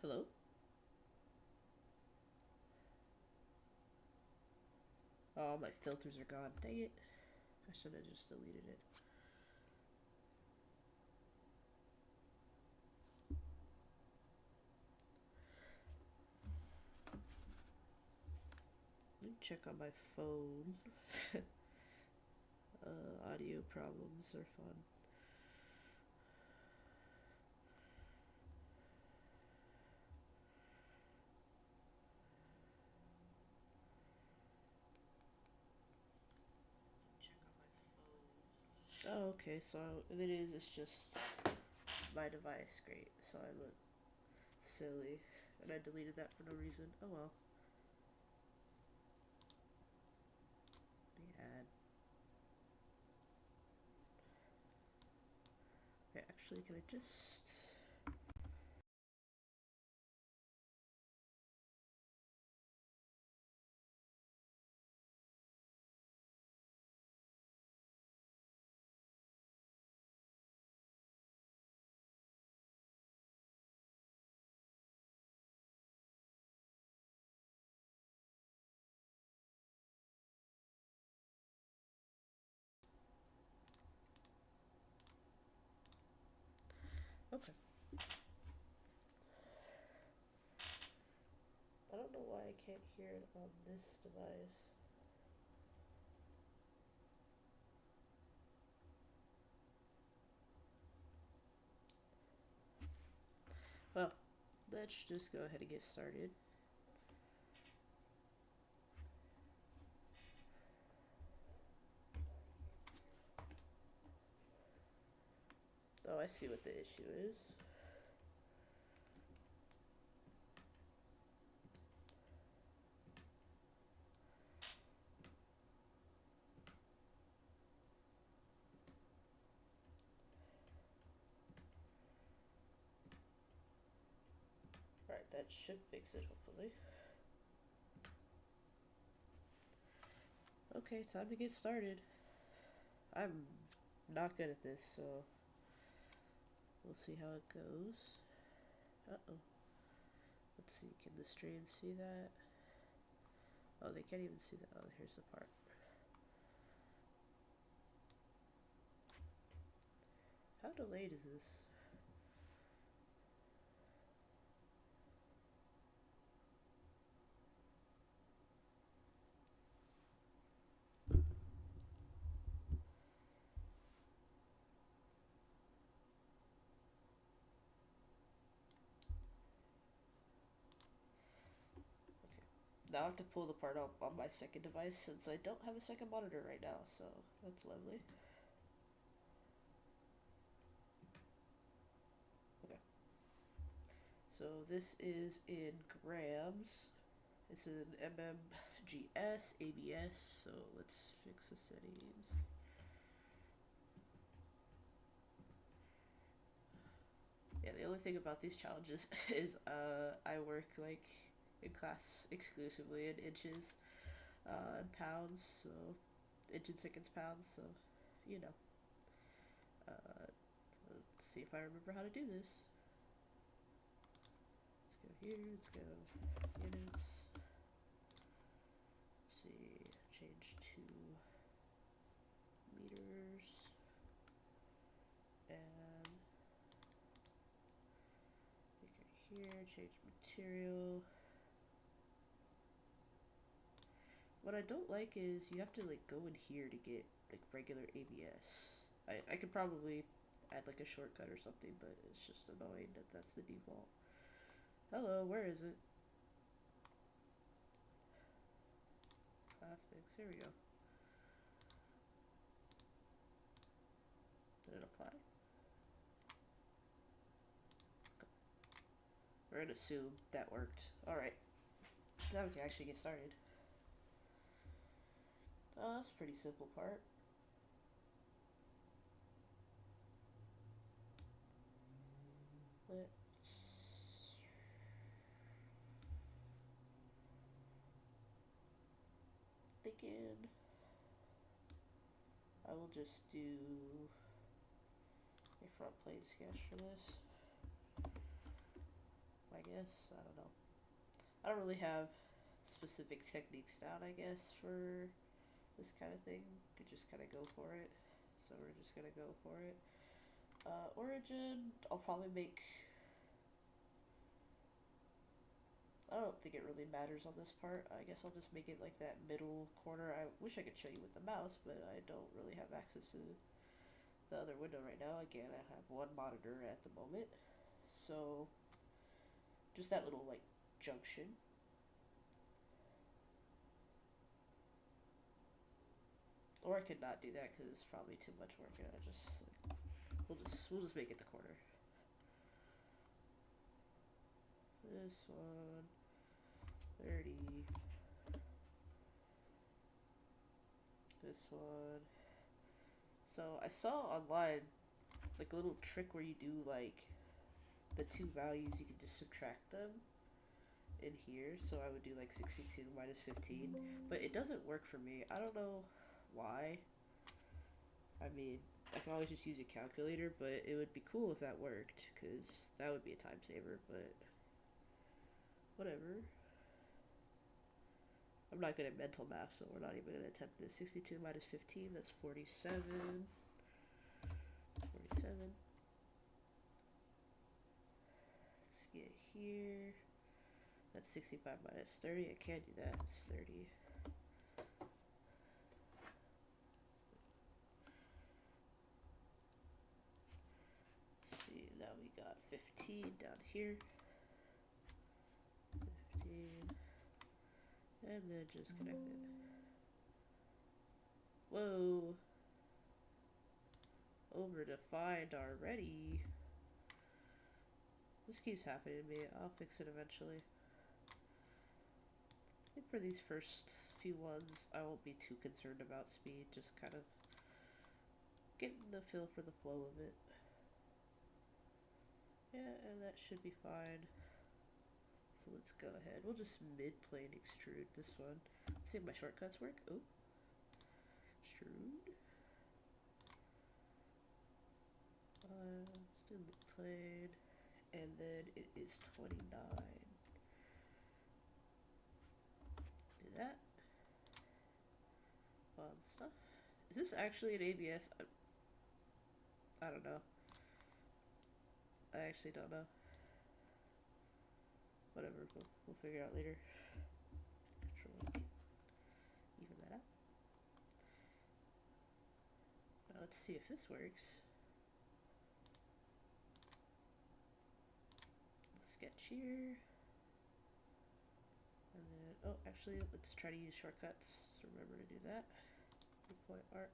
Hello? Oh, my filters are gone. Dang it. I should have just deleted it. Let me check on my phone. Audio problems are fun. Oh, okay, so it's just my device. Great. So I look silly. And I deleted that for no reason. Oh well. Yeah. Okay, actually, can I just... Okay. I don't know why I can't hear it on this device. Well, let's just go ahead and get started. Oh, I see what the issue is. Alright, that should fix it, hopefully. Okay, time to get started. I'm not good at this, so we'll see how it goes. Uh-oh. Let's see, can the stream see that? Oh, they can't even see that. Oh, here's the part. How delayed is this? Now I have to pull the part up on my second device since I don't have a second monitor right now, so that's lovely. Okay. So this is in grams. It's in mmgs, ABS, so let's fix the settings. Yeah, the only thing about these challenges is I work like in class exclusively in inches and pounds, so inches, seconds, pounds, so you know. Let's see if I remember how to do this. Let's go here, let's go units. Let's see, change to meters and here, change material. What I don't like is you have to like go in here to get like regular ABS. I could probably add like a shortcut or something, but it's just annoying that that's the default. Hello, where is it? Plastics, here we go. Did it apply? We're gonna assume that worked. Alright, now we can actually get started. Oh, that's a pretty simple part. Let's... thinking I will just do a front plane sketch for this. I guess. I don't know. I don't really have specific techniques down, I guess, for this kind of thing. Could just kind of go for it. So we're just gonna go for it. Origin, I'll probably make. I don't think it really matters on this part. I guess I'll just make it like that middle corner. I wish I could show you with the mouse, but I don't really have access to the other window right now. Again, I have one monitor at the moment. So, just that little like junction. Or I could not do that because it's probably too much work, and I just we'll just make it the corner. This one, 30. This one. So I saw online like a little trick where you do like the two values, you can just subtract them in here. So I would do like 62 minus 15, but it doesn't work for me. I don't know why. I mean, I can always just use a calculator, but it would be cool if that worked, because that would be a time saver, but whatever. I'm not good at mental math, so we're not even going to attempt this. 62 minus 15, that's 47. 47. Let's get here. That's 65 minus 30. I can't do that. It's 30. Let's see. Now we got 15 down here. 15. And then just connect it. Whoa. Overdefined already. This keeps happening to me. I'll fix it eventually. I think for these first few ones, I won't be too concerned about speed. Just kind of getting the feel for the flow of it. Yeah, and that should be fine. So let's go ahead. We'll just mid-plane extrude this one. Let's see if my shortcuts work. Oh. Extrude. Let's do mid-plane. And then it is 29. Do that. Fun stuff. Is this actually an ABS? I don't know. I actually don't know. Whatever, we'll figure out later. Control even that out. Now let's see if this works. Sketch here. And then, oh, actually, let's try to use shortcuts. So remember to do that. 3-point arc.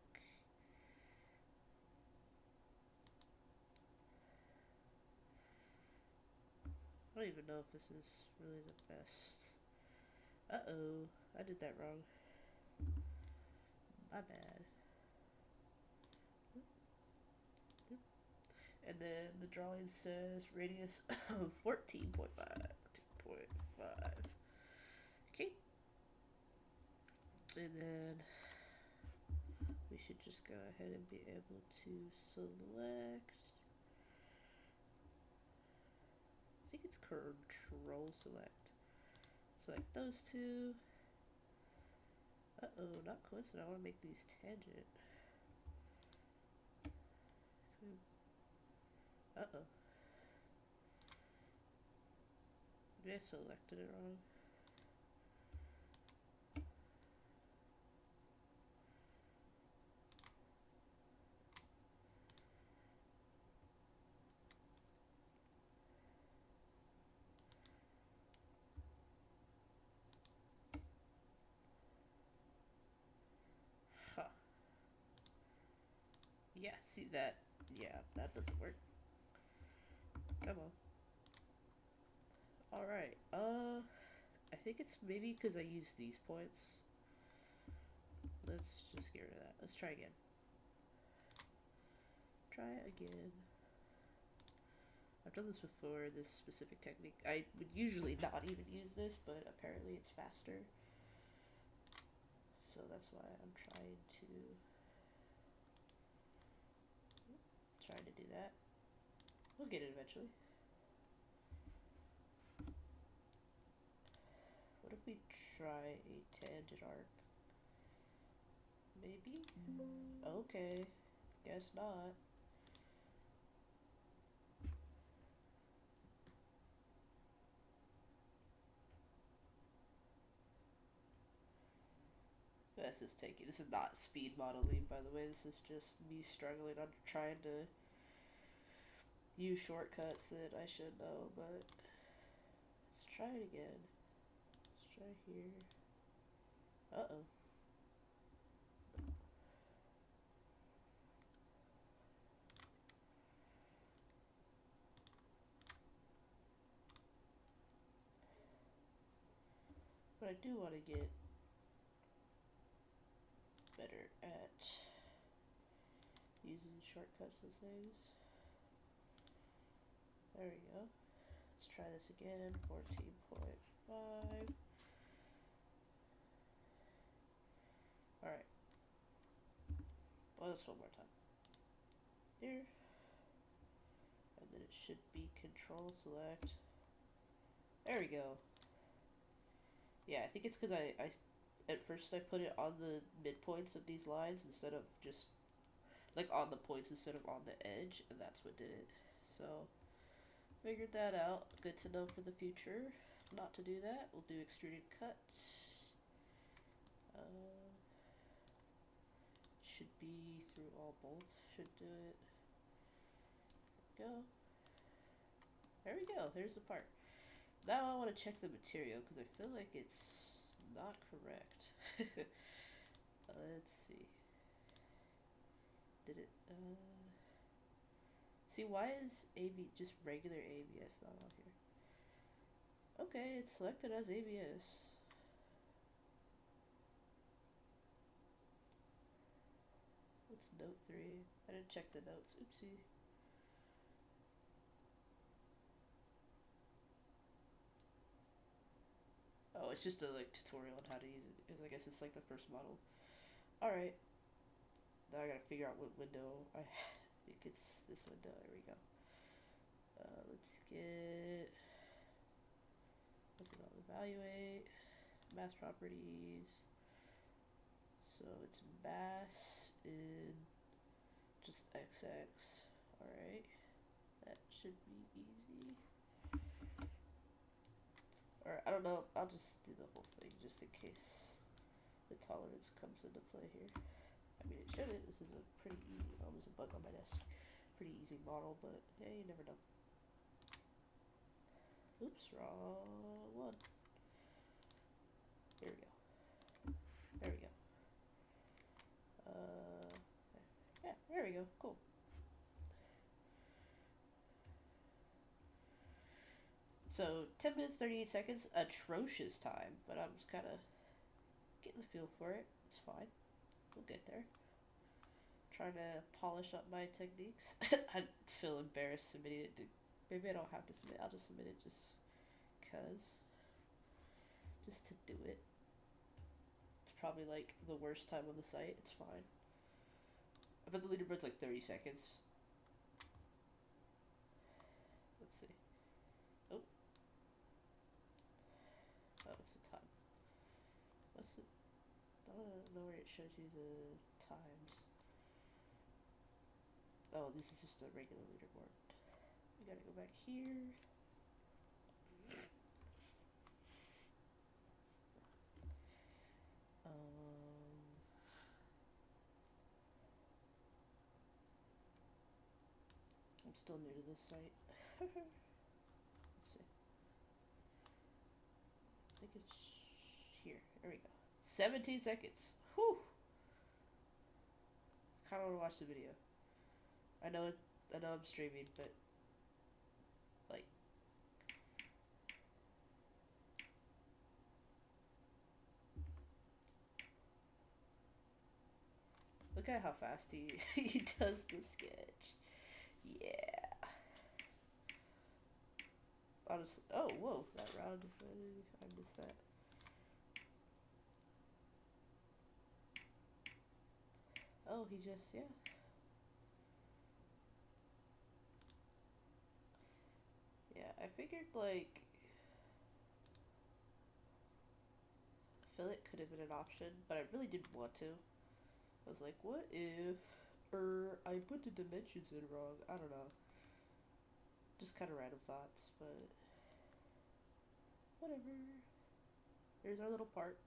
I don't even know if this is really the best. Uh-oh, I did that wrong. My bad. And then the drawing says radius of 14.5. 14.5. Okay. And then we should just go ahead and be able to select. I think it's control select. Select those two. Uh-oh, not coincident. I want to make these tangent. Uh-oh. Maybe I selected it wrong. Huh. Yeah, see that? Yeah, that doesn't work. Come on. Alright, I think it's maybe because I used these points. Let's just get rid of that. Let's try again. Try it again. I've done this before, this specific technique. I would usually not even use this, but apparently it's faster. So that's why I'm trying to do that. We'll get it eventually. if we try a tangent arc? Maybe? Okay. Guess not. This is not speed modeling, by the way. This is just me struggling on trying to use shortcuts that I should know, but let's try it again. Let's try here. Uh-oh. But I do want to get better at using shortcuts and things. There we go. Let's try this again. 14.5. Alright. Well, let's one more time. Here. And then it should be control select. There we go. Yeah, I think it's because I at first I put it on the midpoints of these lines instead of just like on the points instead of on the edge, and that's what did it. So figured that out. Good to know for the future. Not to do that, we'll do extruded cut. Should be through all both. Should do it. Go. There we go. There's the part. Now I want to check the material because I feel like it's not correct. Let's see. Did it? See, why is just regular ABS not on here? Okay, it's selected as ABS. What's note 3? I didn't check the notes. Oopsie. Oh, it's just a like tutorial on how to use it. Because I guess it's like the first model. Alright. Now I gotta figure out what window. I think it's this window. There we go. Let's get. What's it called? Evaluate. Mass properties. So it's mass in just XX. Alright. That should be easy. Alright, I don't know. I'll just do the whole thing just in case the tolerance comes into play here. I mean, it shouldn't. This is a pretty easy. Oh, there's a bug on my desk. Pretty easy model, but hey, you never know. Oops, wrong one. There we go. There we go. Yeah, there we go. Cool. So 10 minutes 38 seconds, atrocious time, but I'm just kind of getting the feel for it. It's fine. We'll get there. Trying to polish up my techniques. I feel embarrassed submitting it to. Maybe I don't have to submit. I'll just submit it just cause. Just to do it. It's probably like the worst time on the site. It's fine. I bet the leaderboard's like 30 seconds. Let's see. Oh. Oh, it's the time. What's it? I don't know where it shows you the times. Oh, this is just a regular leaderboard. We gotta go back here. I'm still new to this site. Let's see. I think it's here. There we go. 17 seconds. Whew. Kind of want to watch the video. I know I'm streaming, but like. Look at how fast he does the sketch. Yeah. Honestly, oh whoa, that round, I missed that. Oh, he just, yeah. Yeah, I figured like fillet could have been an option, but I really didn't want to. I was like, what if, I put the dimensions in wrong? I don't know. Just kind of random thoughts, but whatever. Here's our little part.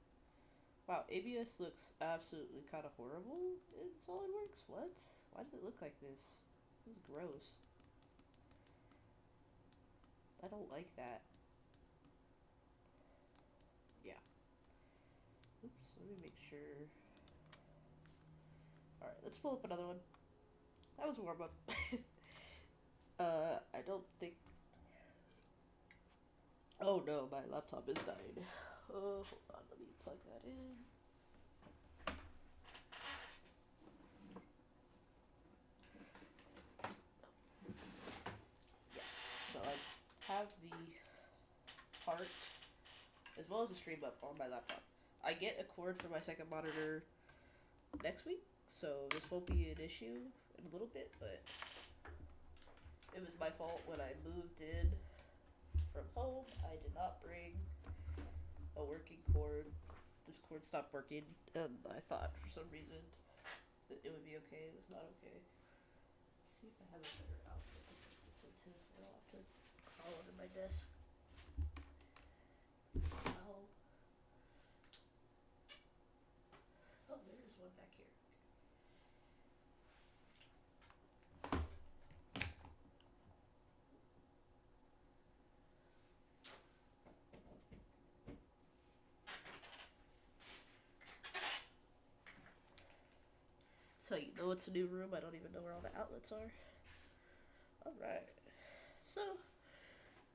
Wow, ABS looks absolutely kind of horrible in SolidWorks. What? Why does it look like this? This is gross. I don't like that. Yeah. Oops, let me make sure. Alright, let's pull up another one. That was a warm up. I don't think. Oh no, my laptop is dying. Oh, hold on, let me plug that in. Yeah, so I have the part as well as the stream up on my laptop. I get a cord for my second monitor next week, so this won't be an issue in a little bit, but it was my fault when I moved in from home. I did not bring a working cord. This cord stopped working, and I thought for some reason that it would be okay. It was not okay. Let's see if I have a better outfit to put this into. I'll have to crawl under my desk. Ow. Oh, there is one back here. So you know it's a new room. I don't even know where all the outlets are. Alright. So,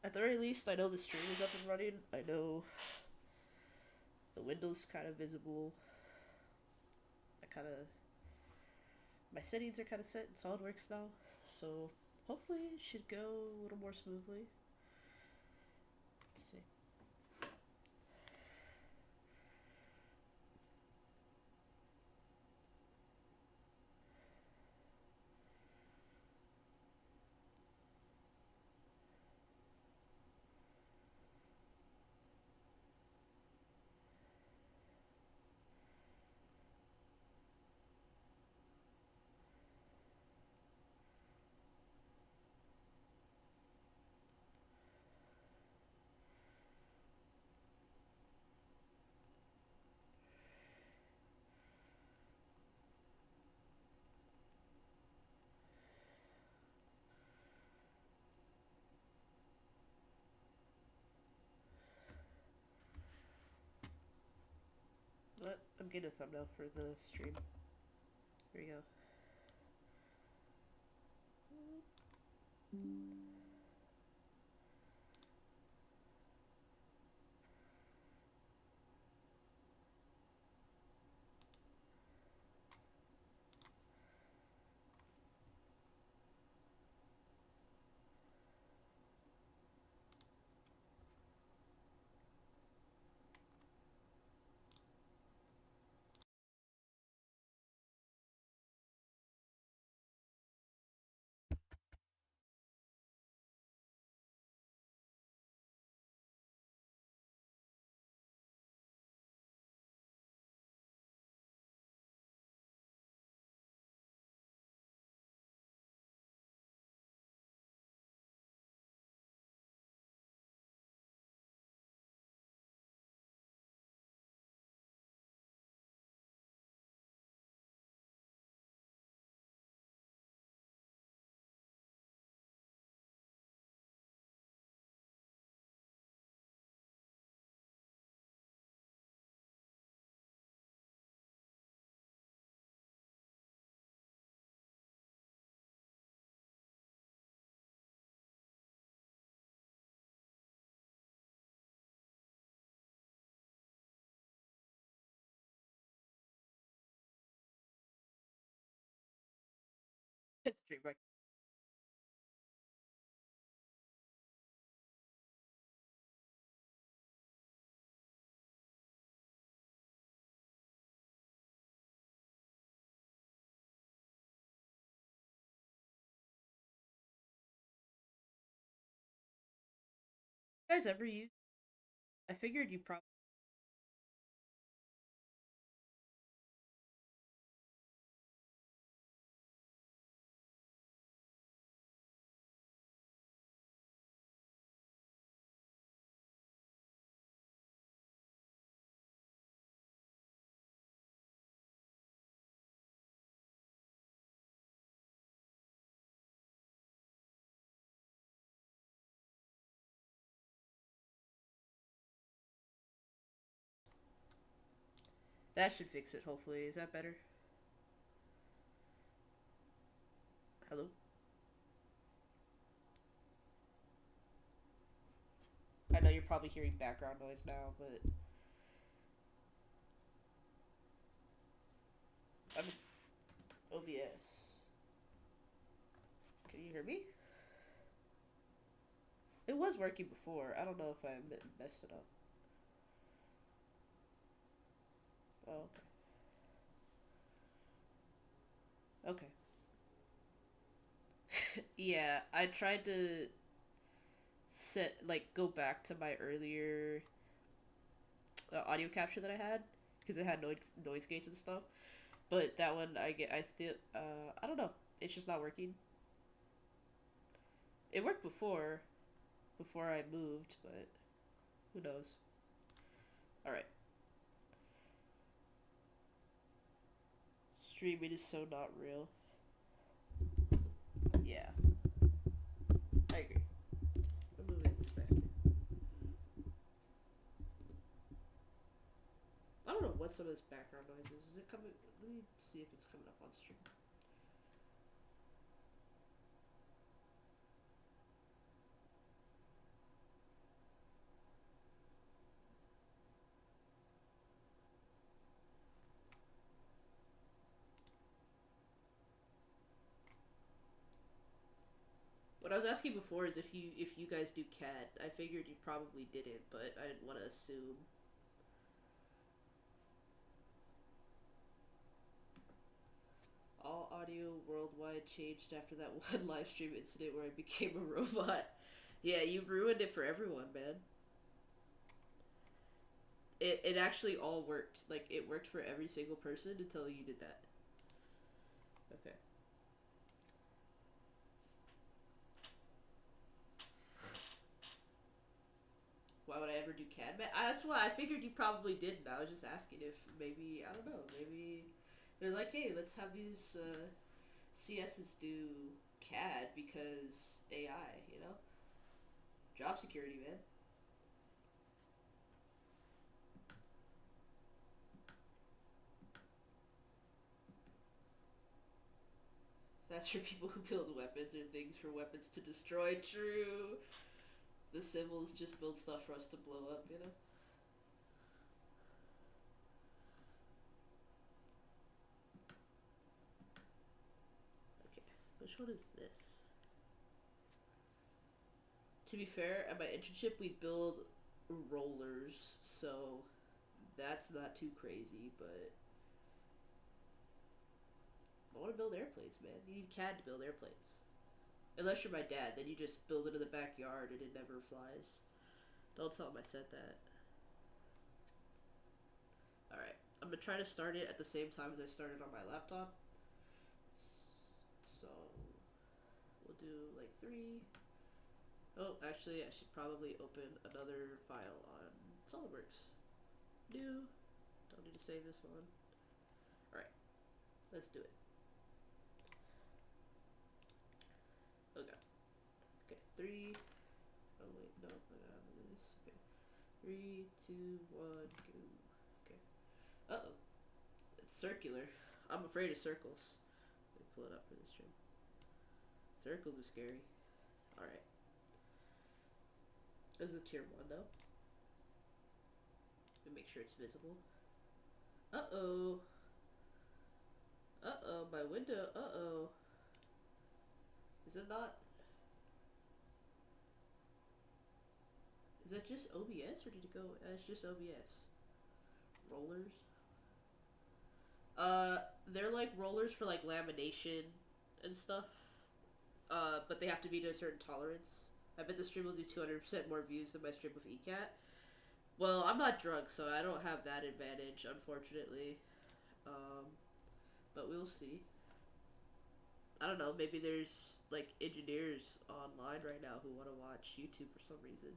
at the very least, I know the stream is up and running. I know the window's kind of visible. My settings are kind of set in SolidWorks now. So, hopefully it should go a little more smoothly. Let's see. But I'm getting a thumbnail for the stream. Here we go. Stream right. You guys ever use? I figured you probably That should fix it, hopefully. Is that better? Hello? I know you're probably hearing background noise now, but I'm in OBS. Can you hear me? It was working before. I don't know if I messed it up. Oh, okay. Okay. Yeah, I tried to go back to my earlier audio capture that I had because it had noise gates and stuff. But that one, I still, I don't know. It's just not working. It worked before I moved, but who knows? All right. Streaming is so not real. Yeah, I agree. I'm moving this back. I don't know what some of this background noise is. Is it coming? Let me see if it's coming up on stream. What I was asking before is if you guys do CAD. I figured you probably didn't, but I didn't want to assume. All audio worldwide changed after that one live stream incident where I became a robot. Yeah, you ruined it for everyone, man. It actually all worked. Like, it worked for every single person until you did that. Okay. Why would I ever do CAD? That's why I figured you probably didn't. I was just asking if maybe, I don't know, maybe they're like, hey, let's have these CSs do CAD because AI, you know? Job security, man. That's for people who build weapons or things for weapons to destroy. True. The civils just build stuff for us to blow up, you know? Okay, which one is this? To be fair, at my internship, we build rollers, so that's not too crazy, but I want to build airplanes, man. You need CAD to build airplanes. Unless you're my dad, then you just build it in the backyard and it never flies. Don't tell him I said that. Alright, I'm gonna try to start it at the same time as I started on my laptop. So, we'll do like 3. Oh, actually, I should probably open another file on Solidworks. New. Don't need to save this one. Alright, let's do it. Okay. Okay, 3. Oh, wait, no, I got this. Okay. 3, 2, 1, go. Okay. Uh-oh. It's circular. I'm afraid of circles. Let me pull it up for this stream. Circles are scary. Alright. This is a tier 1, though. Let me make sure it's visible. Uh-oh. Uh-oh, my window. Uh-oh. Is it not? Is that just OBS or did it go? It's just OBS. Rollers. They're like rollers for like lamination and stuff. But they have to be to a certain tolerance. I bet the stream will do 200% more views than my stream of ECAT. Well, I'm not drunk, so I don't have that advantage, unfortunately. But we'll see. I don't know, maybe there's like engineers online right now who want to watch YouTube for some reason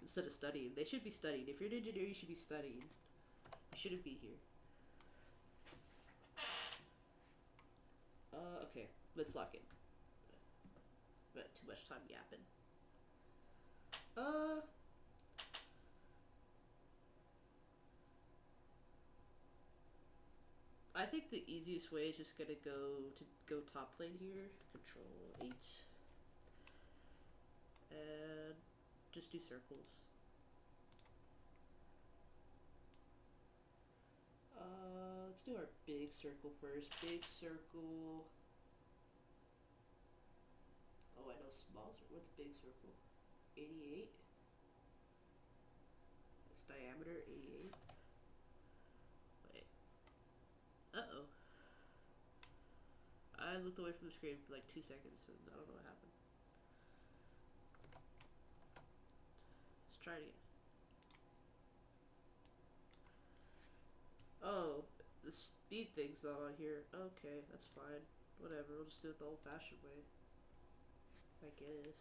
instead of studying. They should be studying. If you're an engineer, you should be studying. You shouldn't be here. Okay, let's lock in. But too much time yapping. Uh, I think the easiest way is just gonna go top plane here. Control 8. And just do circles. Let's do our big circle first. Big circle. Oh, I know small circle. What's big circle? 88. It's diameter 88. Wait. Uh-oh. I looked away from the screen for like 2 seconds and I don't know what happened. Let's try it again. Oh, the speed thing's not on here. Okay, that's fine. Whatever, we'll just do it the old-fashioned way. I guess.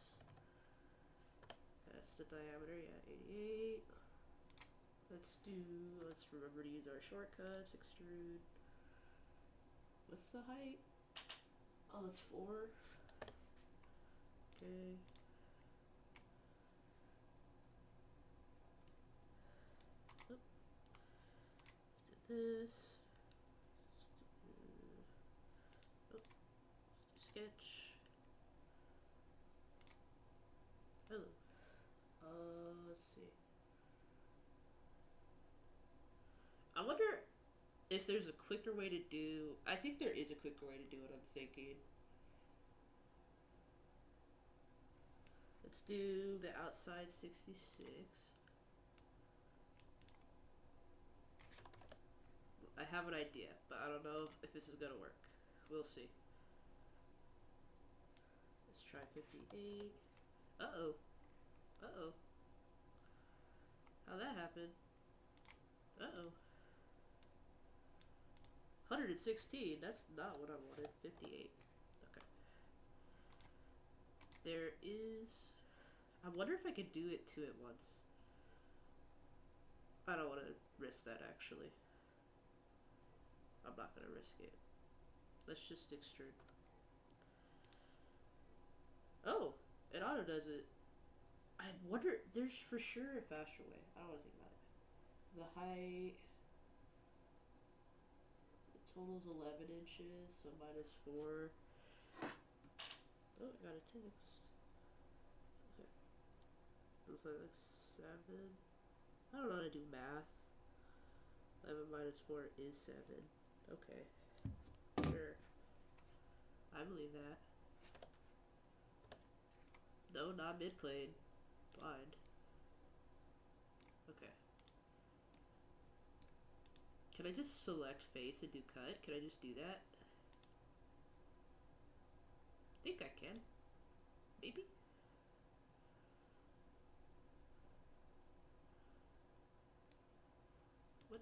That's the diameter, yeah, 88. Let's remember to use our shortcuts. Extrude. What's the height? Oh, it's 4. Okay. Oh. Let's do this. Let's do sketch. Hello. Let's see. I wonder if there's a quicker way to do. I think there is a quicker way to do it, I'm thinking. Let's do the outside 66. I have an idea, but I don't know if this is gonna work. We'll see. Let's try 58. Uh-oh. Uh-oh. How'd that happen? Uh-oh. 116. That's not what I wanted. 58. Okay. There is... I wonder if I could do it 2 at once. I don't want to risk that, actually. I'm not going to risk it. Let's just extrude. Oh! It auto does it. I wonder... There's for sure a faster way. I don't want to think about it. The height... Total's 11 inches, so -4. Oh, I got a text. Okay. Looks like 7. I don't know how to do math. 11 minus 4 is 7. Okay. Sure. I believe that. No, not mid-plane. Blind. Okay. Can I just select face and do cut? Can I just do that? I think I can. Maybe? What?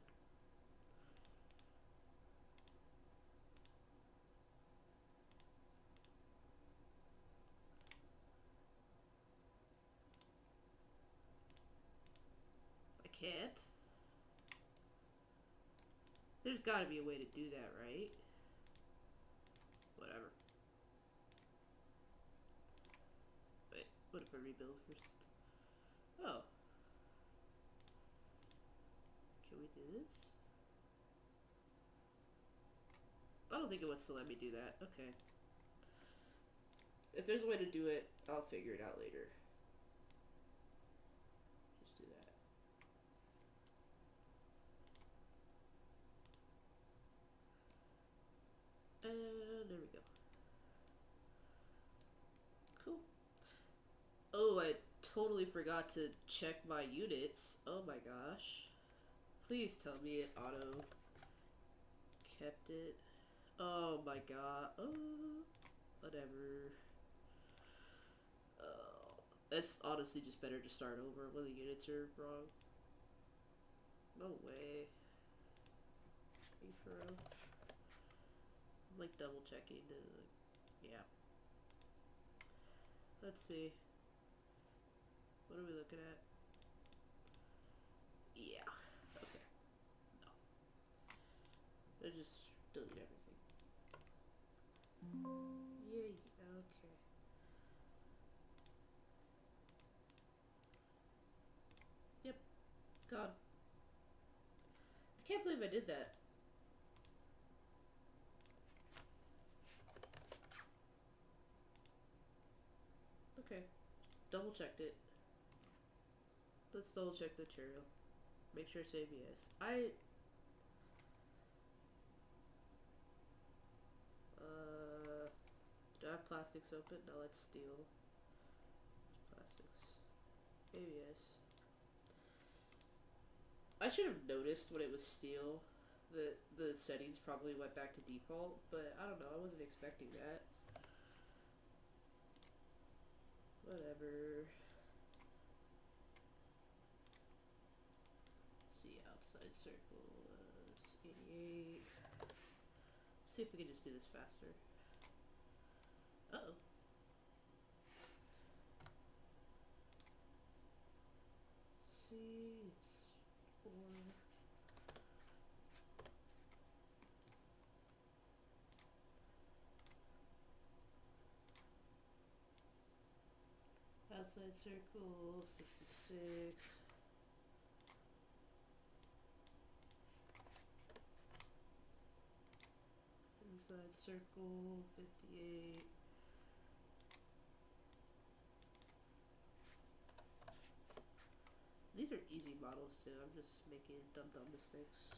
I can't. There's gotta be a way to do that, right? Whatever. Wait, what if I rebuild first? Oh. Can we do this? I don't think it wants to let me do that. Okay. If there's a way to do it, I'll figure it out later. Just do that. And there we go. Cool. Oh, I totally forgot to check my units. Oh my gosh. Please tell me it auto kept it. Oh my god. Oh, whatever. Oh, it's honestly just better to start over when the units are wrong. No way. Are you for real? I'm like double checking to, yeah. Let's see. What are we looking at? Yeah. Okay. No. Let's just delete everything. Yay. Okay. Yep. God. I can't believe I did that. Okay. Double checked it. Let's double check the material. Make sure it's ABS. Do I have plastics open? No, that's steel. Plastics. ABS. I should have noticed when it was steel that the settings probably went back to default, but I don't know, I wasn't expecting that. Whatever. See, outside circle was 88. Let's see if we can just do this faster. Uh-oh. See, it's 4. Outside circle, 66. Inside circle, 58. These are easy models too, I'm just making dumb mistakes.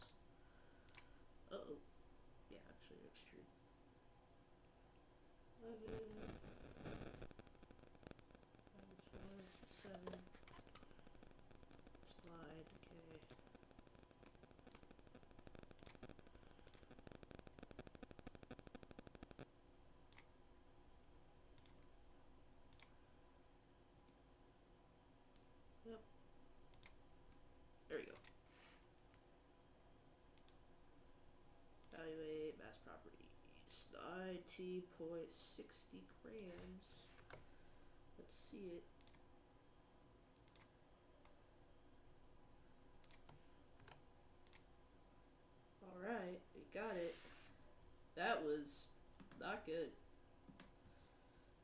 Uh-oh. Yeah, actually extrude. 7. Slide, okay. Yep. There we go. Evaluate mass properties. 90.60 grams. Let's see it. Alright, we got it. That was not good.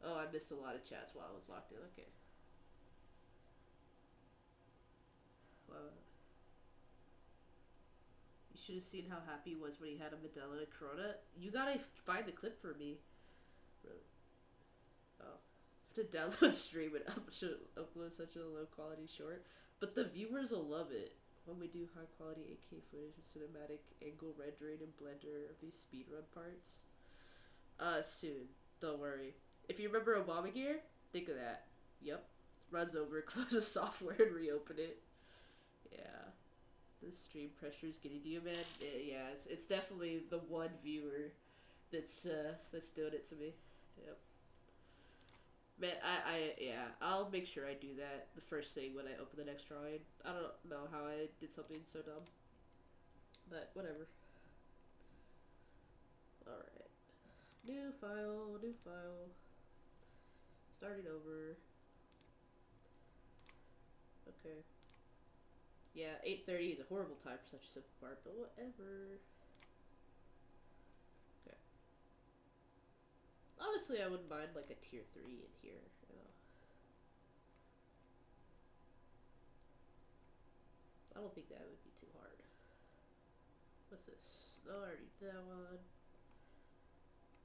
Oh, I missed a lot of chats while I was locked in. Okay. Well, you should have seen how happy he was when he had a Medela and Corona. You gotta find the clip for me. Really? Oh. To download, stream, and upload such a low quality short. But the viewers will love it when we do high quality 8K footage with cinematic angle rendering and Blender of these speedrun parts. Soon. Don't worry. If you remember Obama Gear, think of that. Yep. Runs over, closes software, and reopen it. Yeah. The stream pressure is getting to you, man. Yeah, it's definitely the one viewer that's doing it to me. Yep. Man, yeah, I'll make sure I do that the first thing when I open the next drawing. I don't know how I did something so dumb. But, whatever. Alright. New file, new file. Starting over. Okay. Yeah, 8:30 is a horrible time for such a simple part, but whatever. Okay. Honestly, I wouldn't mind like a tier 3 in here, you know. I don't think that would be too hard. What's this? No, I already did that one.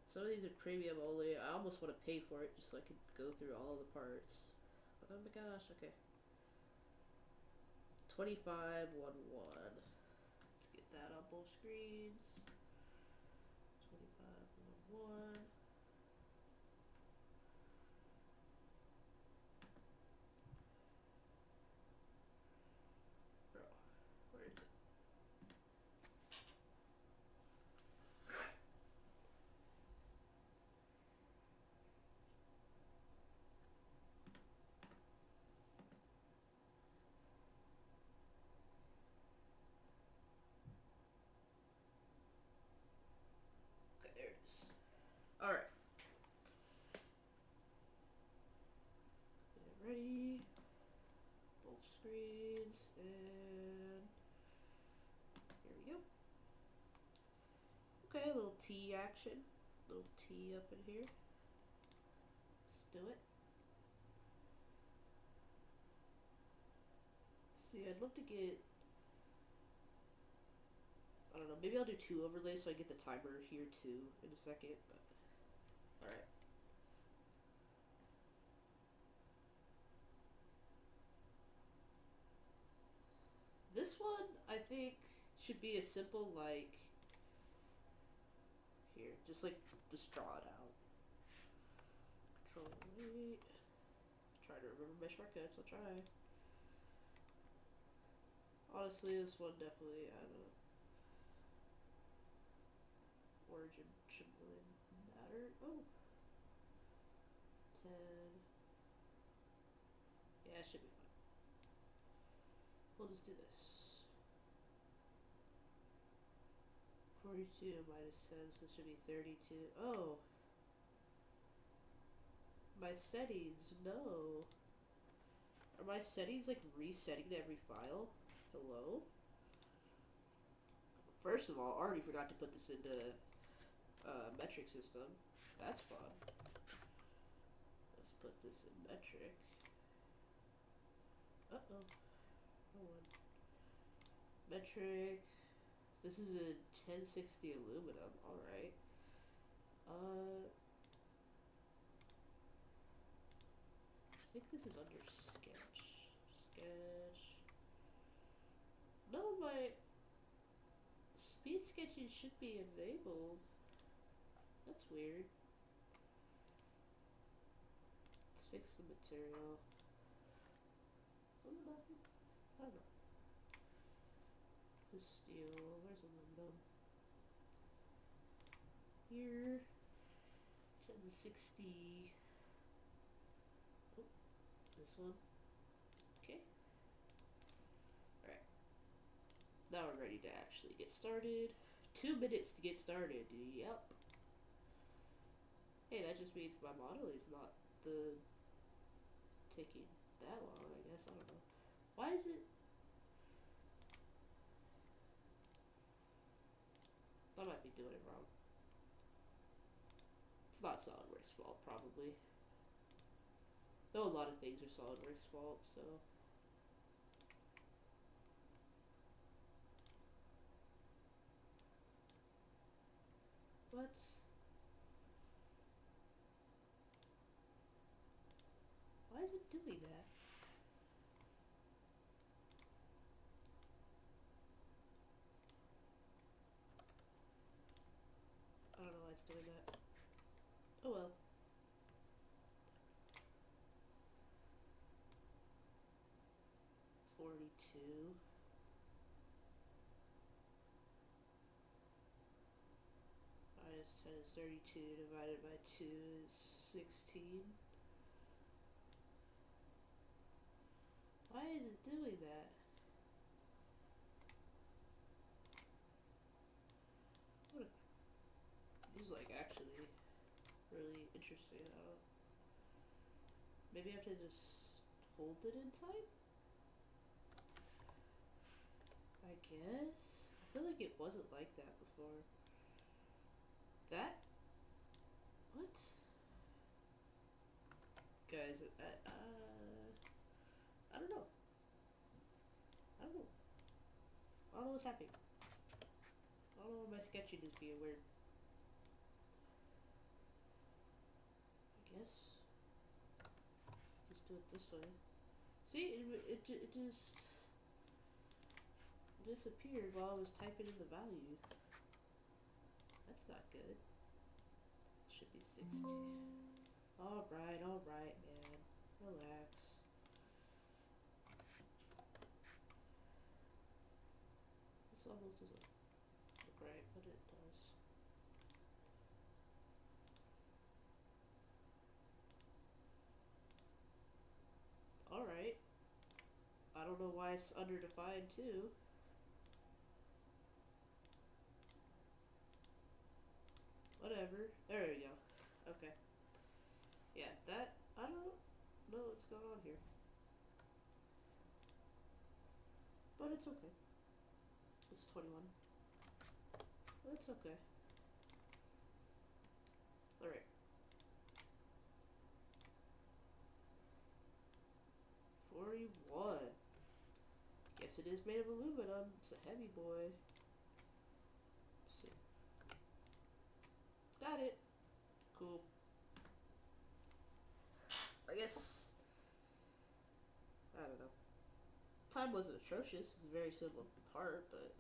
Some of these are premium only. I almost want to pay for it just so I can go through all of the parts. Oh my gosh, okay. 2511. Let's get that on both screens. 2511. Bro, where is it? Okay, there it is. Alright. Get it ready. Both screens, and here we go. Okay, a little T action. Little T up in here. Let's do it. See, I'd love to get, I don't know, maybe I'll do 2 overlays so I get the timer here too in a second, but alright. one, I think, should be as simple like here, just draw it out. Control wait. Try to remember my shortcuts. I'll try. Honestly, this one definitely, I don't know. Origin shouldn't really matter. Oh. 10. Yeah, it should be fine. We'll just do this. 42 minus 10, so it should be 32. Oh. My settings, no. Are my settings like resetting to every file? Hello? First of all, I already forgot to put this into metric system. That's fun. Let's put this in metric. Uh-oh. Hold on. Metric. This is a 1060 aluminum. Alright. I think this is under sketch. Sketch. No, my speed sketching should be enabled. That's weird. Let's fix the material. Something about it? I don't know. This steel. Where's aluminum? Here. 1060. Oh, this one. Okay. Alright. Now we're ready to actually get started. 2 minutes to get started. Yep. Hey, that just means my modeling's not taking that long, I guess. I don't know. Why is it? I might be doing it wrong. It's not Solidworks' fault, probably. Though a lot of things are Solidworks' fault, so. What? Why is it doing that? I don't know why it's doing that. Oh well. $42. Minus 10 is 32. Divided by 2 is 16. Why is it doing that? This is like actually really interesting. I don't. Maybe I have to just hold it in time? I guess. I feel like it wasn't like that before. That? What? Guys, I don't know. I don't know. I don't know what's happening. I don't know why my sketching is being weird. I guess. Just do it this way. See, it just disappeared while I was typing in the value. That's not good. Should be 60. Alright, man. Relax. This almost doesn't look right, but it does. Alright. I don't know why it's underdefined too. Whatever. There we go. Okay. Yeah, that, I don't know what's going on here. But it's okay. It's 21. It's okay. Alright. 41. Guess it is made of aluminum. It's a heavy boy. Let's see. Got it. Cool. I guess. I don't know. Time wasn't atrocious. It's a very simple part, but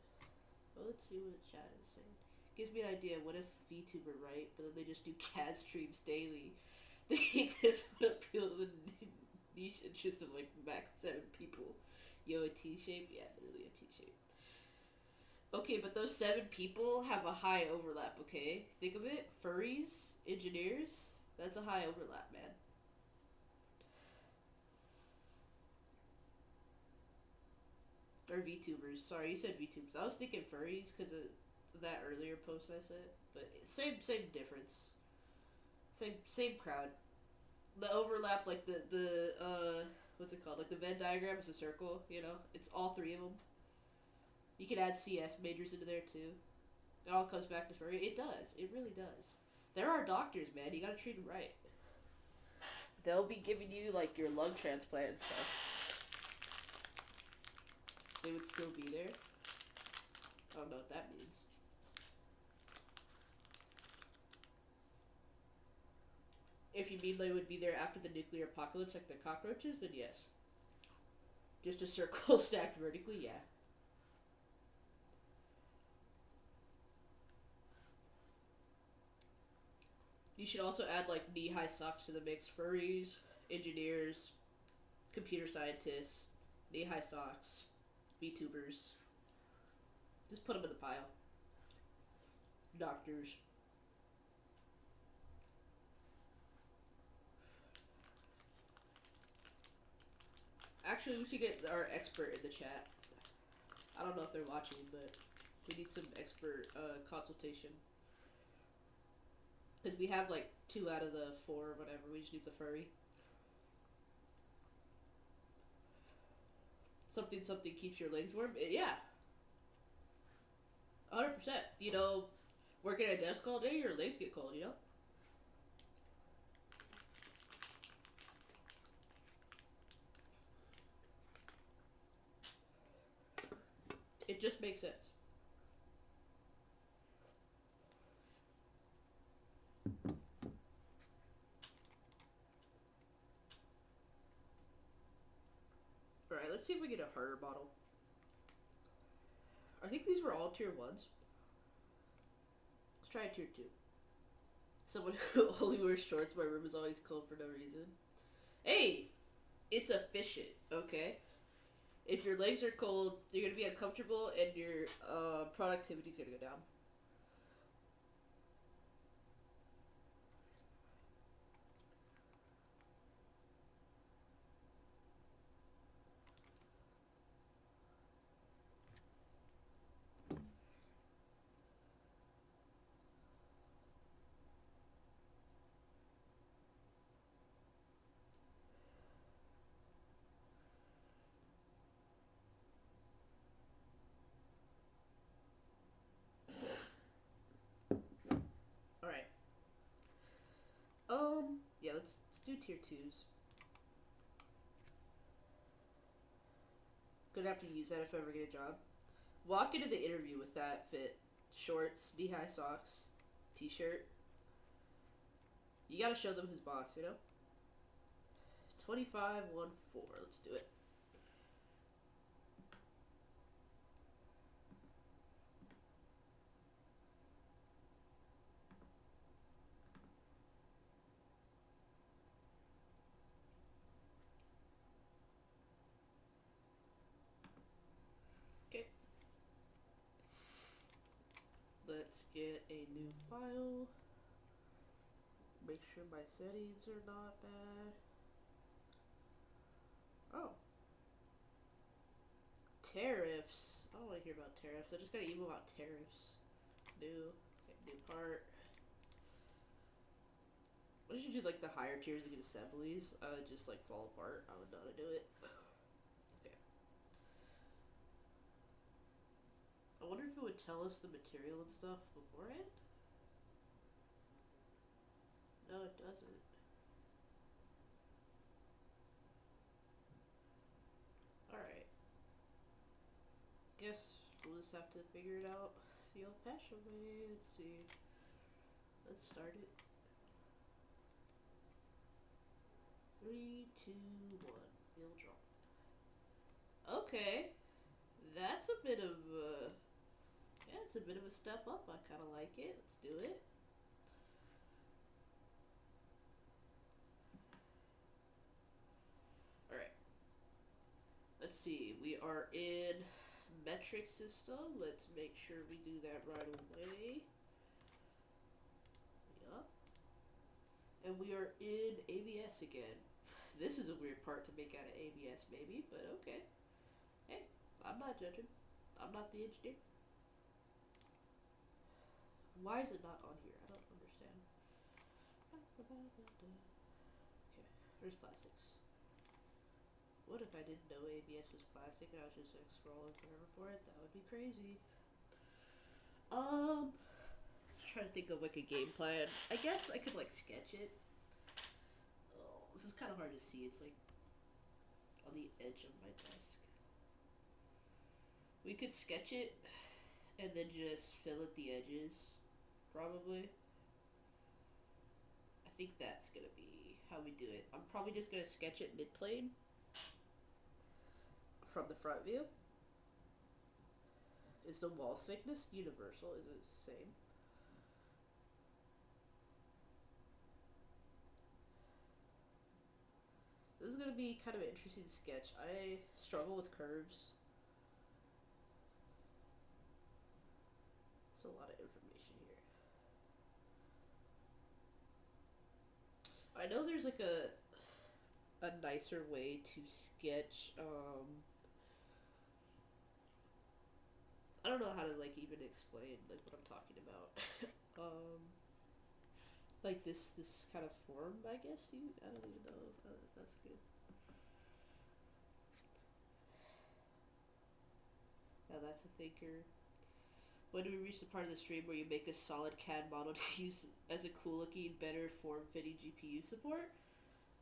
well, let's see what chat is saying. Gives me an idea. What if VTuber right, but then they just do CAD streams daily? They think this would appeal to the niche interest of like max 7 people. Yo, a T shape? Yeah, literally a T shape. Okay, but those 7 people have a high overlap, okay? Think of it. Furries, engineers, that's a high overlap, man. Or VTubers. Sorry, you said VTubers. I was thinking furries because of that earlier post I said. But same difference. Same crowd. The overlap, like the what's it called? Like the Venn diagram is a circle. You know, it's all 3 of them. You could add CS majors into there too. It all comes back to furry. It does. It really does. There are doctors, man. You gotta treat them right. They'll be giving you like your lung transplant and stuff. They would still be there. I don't know what that means. If you mean they would be there after the nuclear apocalypse, like the cockroaches, then yes. Just a circle stacked vertically, yeah. You should also add like knee-high socks to the mix. Furries, engineers, computer scientists, knee-high socks, VTubers. Just put them in the pile. Doctors. Actually, we should get our expert in the chat. I don't know if they're watching, but we need some expert consultation. Because we have like 2 out of the 4 or whatever. We just need the furry. Something keeps your legs warm. Yeah. 100%. You know, working at a desk all day, your legs get cold, you know? It just makes sense. Alright, let's see if we get a harder model. I think these were all tier 1s. Let's try a tier 2. Someone who only wears shorts, my room is always cold for no reason. Hey! It's efficient, okay? If your legs are cold, you're gonna be uncomfortable and your productivity's gonna go down. Alright. Yeah, let's do tier 2s. Gonna have to use that if I ever get a job. Walk into the interview with that fit. Shorts, knee-high socks, t-shirt. You gotta show them his boss, you know? 25-1-4. Let's do it. Okay. Let's get a new file. Make sure my settings are not bad. Oh. Tariffs. I don't want to hear about tariffs. I just got an email about tariffs. New. Okay, new part. What did you do, like, the higher tiers to get assemblies? Just, like, fall apart. I would know how to do it. Okay. I wonder if it would tell us the material and stuff beforehand? No, it doesn't. Alright. Guess we'll just have to figure it out the old-fashioned way. Let's see. Let's start it. 3, 2, 1. Build draw. Okay. That's a bit of yeah, it's a bit of a step up. I kind of like it. Let's do it. All right. Let's see. We are in metric system. Let's make sure we do that right away. Yup. And we are in ABS again. This is a weird part to make out of ABS, maybe, but okay. Hey, I'm not judging. I'm not the engineer. Why is it not on here? I don't understand. Okay, there's plastics. What if I didn't know ABS was plastic and I was just like scrolling forever for it? That would be crazy. Just trying to think of like a game plan. I guess I could like sketch it. Oh, this is kind of hard to see. It's like on the edge of my desk. We could sketch it and then just fill at the edges, probably. I think that's gonna be how we do it. I'm probably just gonna sketch it mid-plane from the front view. Is the wall thickness universal? Is it the same? This is gonna be kind of an interesting sketch. I struggle with curves. There's a lot of information here. I know there's like a nicer way to sketch. I don't know how to like even explain like what I'm talking about. um, like this kind of form, I guess. I don't even know if that's good. Now that's a thinker. When do we reach the part of the stream where you make a solid CAD model to use as a cool looking, better form fitting GPU support?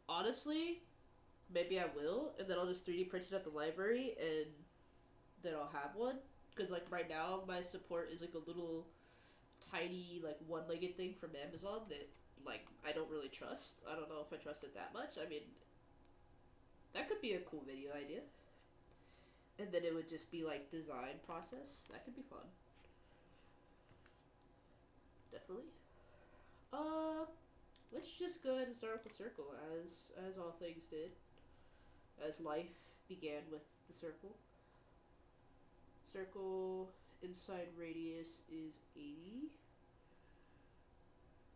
Honestly, maybe I will, and then I'll just 3D print it at the library, and then I'll have one. Because like right now, my support is like a little tiny like one-legged thing from Amazon that like I don't really trust. I don't know if I trust it that much. I mean, that could be a cool video idea. And then it would just be like design process. That could be fun. Definitely. Uh, let's just go ahead and start with the circle, as all things did, as life began with the circle. Circle inside radius is 80.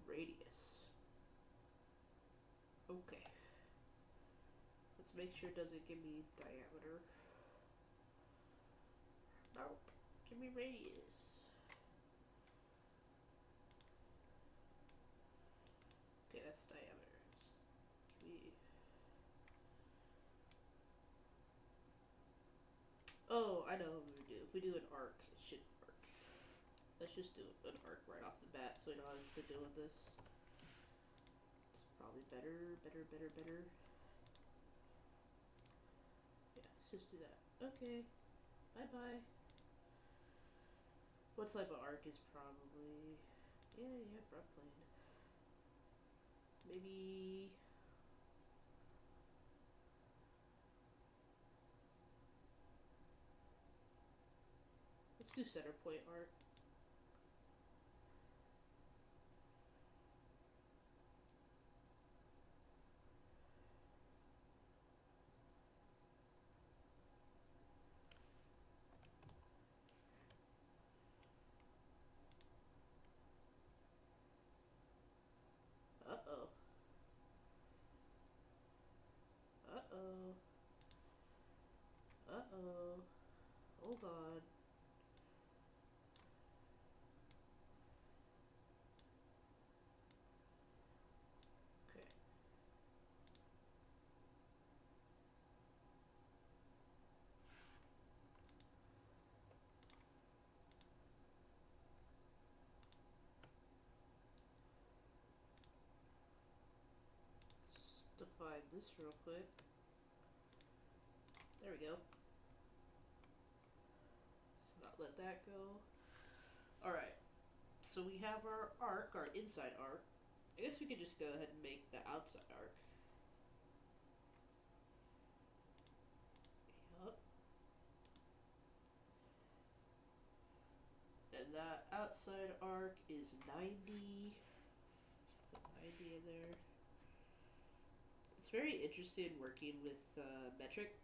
Radius. Okay. Let's make sure it doesn't give me diameter. Nope. Give me radius. Okay, that's diameter. Oh, I know what we would do. If we do an arc, it should work. Let's just do an arc right off the bat so we don't have to deal with this. It's probably better. Yeah, let's just do that. Okay. Bye-bye. What type of arc is probably... Yeah, front plane. Maybe... Let's do center point arc. Uh-oh. Uh-oh. Uh-oh. Hold on. Okay. Let's define this real quick. There we go. Let's not let that go. Alright. So we have our arc, our inside arc. I guess we could just go ahead and make the outside arc. Yup. that outside arc is 90. Let's put 90 in there. It's very interesting working with metric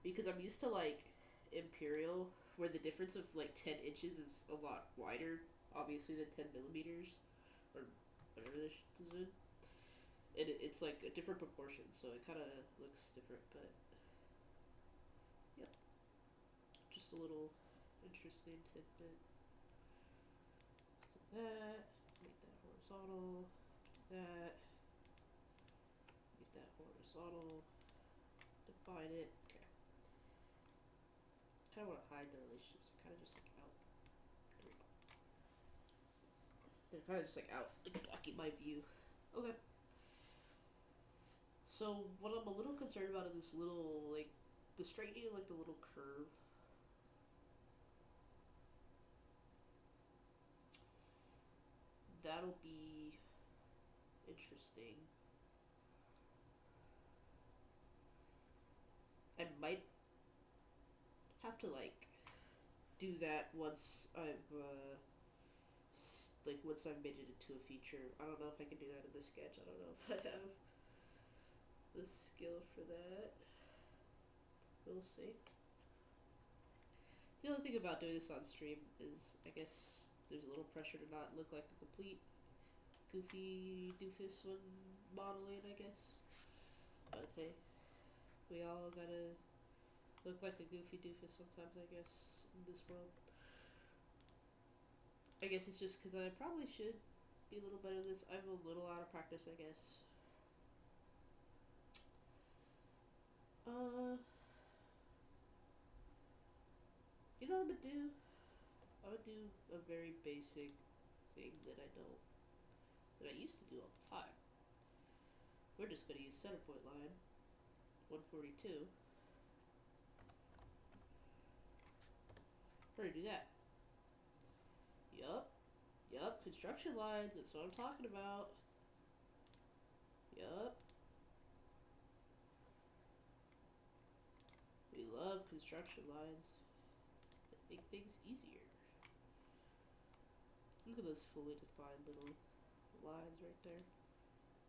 because I'm used to like imperial, where the difference of like 10 inches is a lot wider, obviously, than 10 millimeters or whatever this is in. And it's like a different proportion, so it kind of looks different, but yep, just a little interesting tidbit. That, make that horizontal, that, make that horizontal, define it. Okay. Kind of want to hide the relationships. They're kind of just like out. There we go. They're kind of just like out, like blocking my view. Okay. So what I'm a little concerned about is this little, like, the straightening of like the little curve. That'll be interesting. I might have to like do that once I've like once I've made it into a feature. I don't know if I can do that in the sketch. I don't know if I have the skill for that. We'll see. The only thing about doing this on stream is, I guess, there's a little pressure to not look like a complete goofy doofus when modeling, I guess. But hey, we all gotta look like a goofy doofus sometimes, I guess, in this world. I guess it's just because I probably should be a little better at this. I'm a little out of practice, I guess. You know what I'm gonna do? I'm gonna do a very basic thing that I used to do all the time. We're just gonna use center point line, 142. We're gonna do that. Yup, construction lines, that's what I'm talking about. Yup. We love construction lines. They make things easier. Look at those fully defined little lines right there.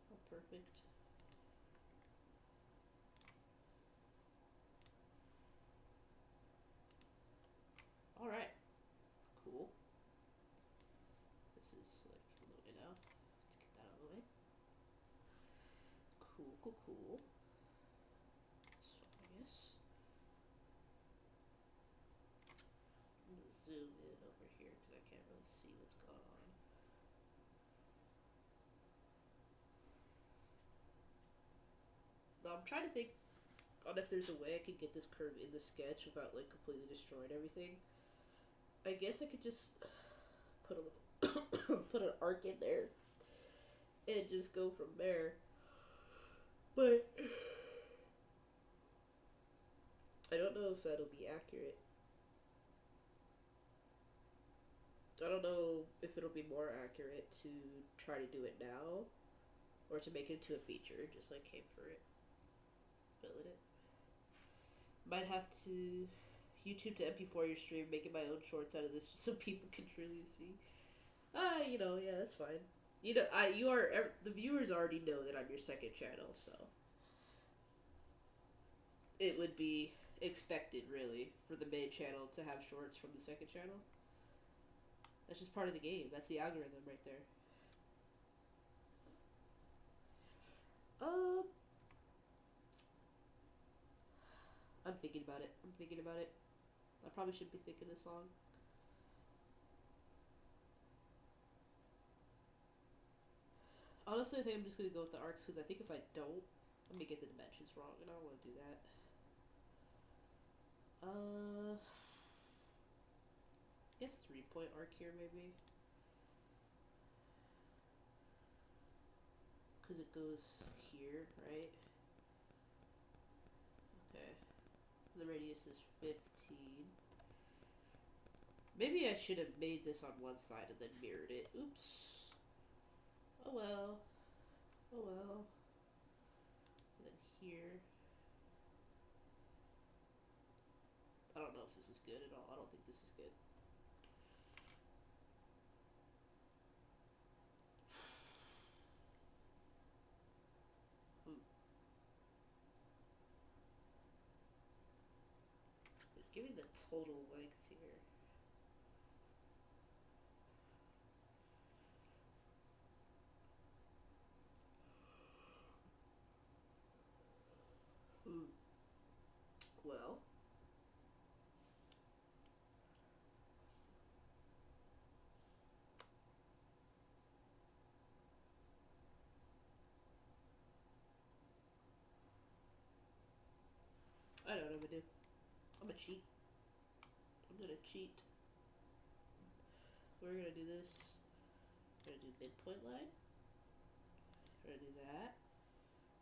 How perfect. Alright. Cool. This is like loaded out. Let's get that out of the way. Cool. That's fine, I guess. I'm gonna zoom in over here because I can't really see what's going on. Now I'm trying to think on if there's a way I could get this curve in the sketch without like completely destroying everything. I guess I could just put a little put an arc in there and just go from there. But I don't know if that'll be accurate. I don't know if it'll be more accurate to try to do it now or to make it into a feature, just like came for it. Fill it. Might have to YouTube to MP4 your stream, making my own shorts out of this just so people can truly see. Yeah, that's fine. The viewers already know that I'm your second channel, so it would be expected, really, for the main channel to have shorts from the second channel. That's just part of the game. That's the algorithm right there. I'm thinking about it. I probably should be thinking this long. Honestly, I think I'm just going to go with the arcs because I think if I don't, I'm going to get the dimensions wrong, and I don't want to do that. I guess 3-point arc here, maybe. Because it goes here, right? Okay. The radius is 15. Maybe I should have made this on one side and then mirrored it. Oops. Oh well. And then here. I don't know if this is good at all. I don't think this is good. Give me the total length here. Well, I know what I'm gonna do. I'm gonna cheat. I'm gonna cheat. We're gonna do this. We're gonna do midpoint line. We're gonna do that.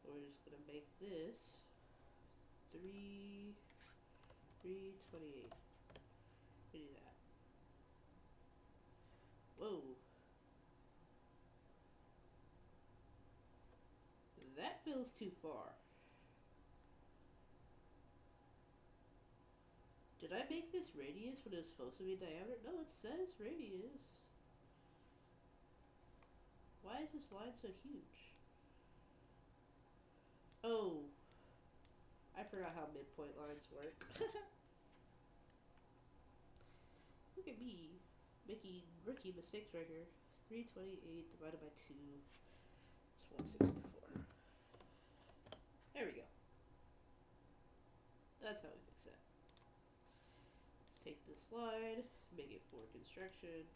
We're just gonna make this 328. We do that. Whoa. That feels too far. Did I make this radius when it was supposed to be diameter? No, it says radius. Why is this line so huge? Oh, I forgot how midpoint lines work. Look at me making rookie mistakes right here. 328 divided by 2 is 164. There we go. That's how we fix that. Let's take this line, make it for construction,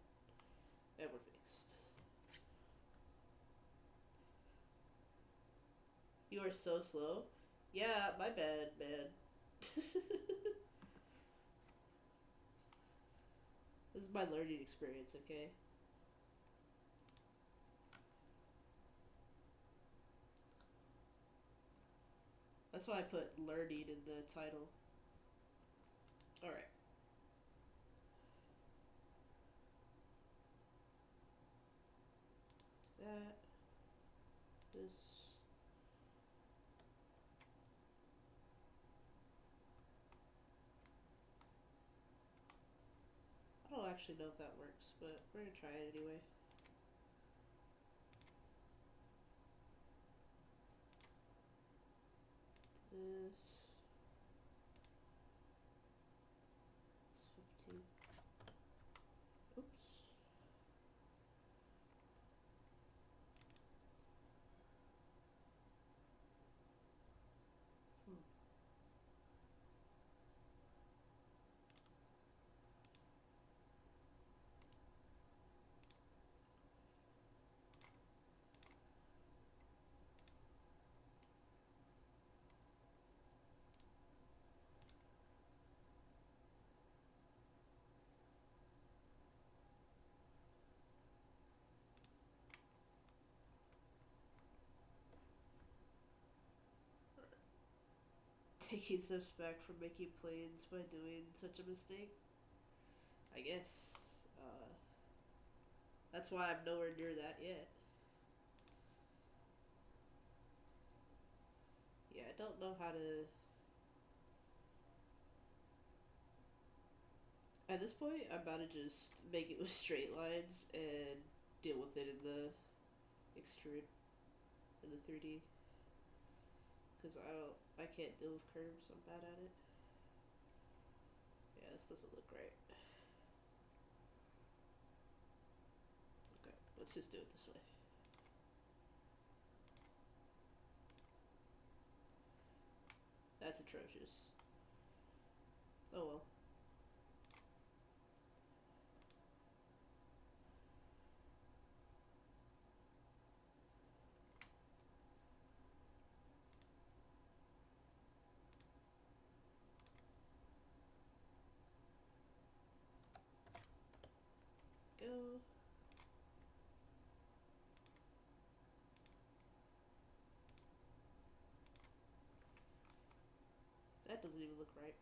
and we're fixed. You are so slow. Yeah, my bad, man. This is my learning experience, okay? That's why I put learning in the title. Alright. That. This. I don't actually know if that works, but we're gonna try it anyway. This. It's 15. Oops. Taking steps back from making planes by doing such a mistake. I guess. That's why I'm nowhere near that yet. Yeah, I don't know how to. At this point, I'm about to just make it with straight lines and deal with it in the extrude, in the 3D. Because I can't deal with curves. I'm bad at it. Yeah, this doesn't look right. Okay, let's just do it this way. That's atrocious. Oh well. Go. That doesn't even look right.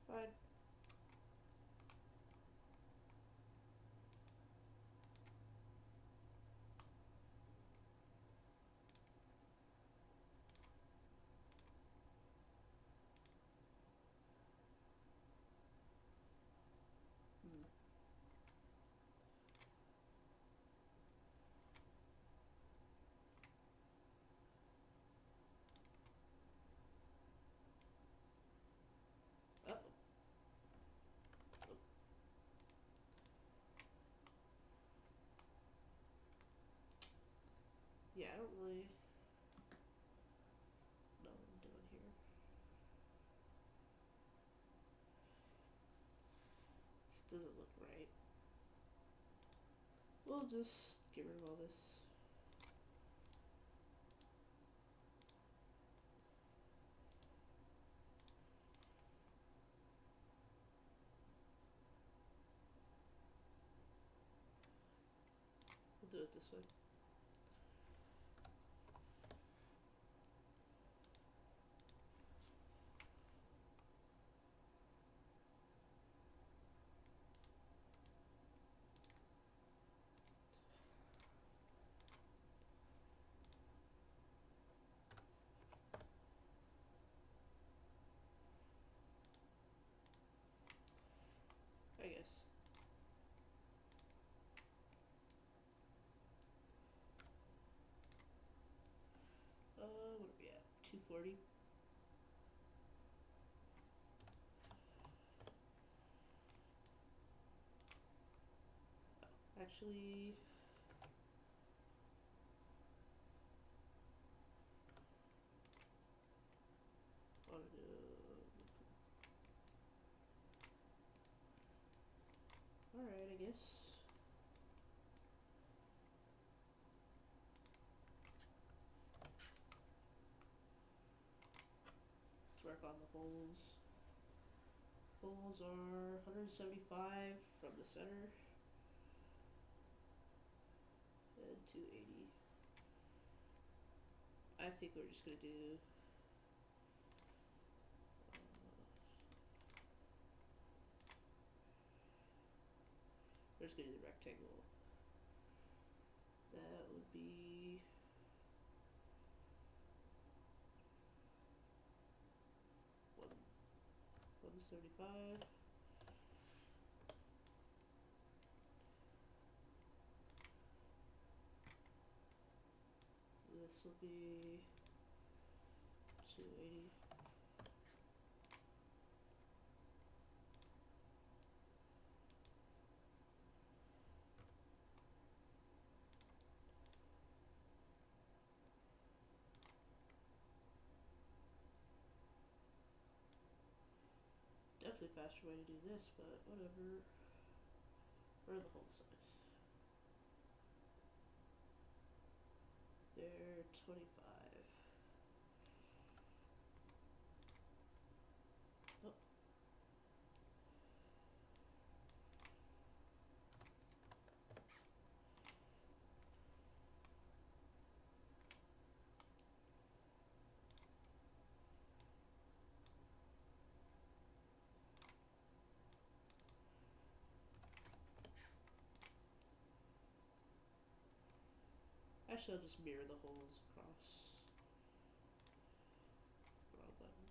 Fine. Yeah, I don't really know what I'm doing here. This doesn't look right. We'll just get rid of all this. We'll do it this way. I guess. What are we at? 240. Oh, actually, I want to do. Alright, I guess. Let's work on the holes. Holes are 175 from the center and 280. I think we're just gonna do we're just gonna do the rectangle. That would be 175. This will be 280. Definitely a faster way to do this, but whatever. What are the hole size? They're 25. Oh. Actually, I'll just mirror the holes across. Wrong button.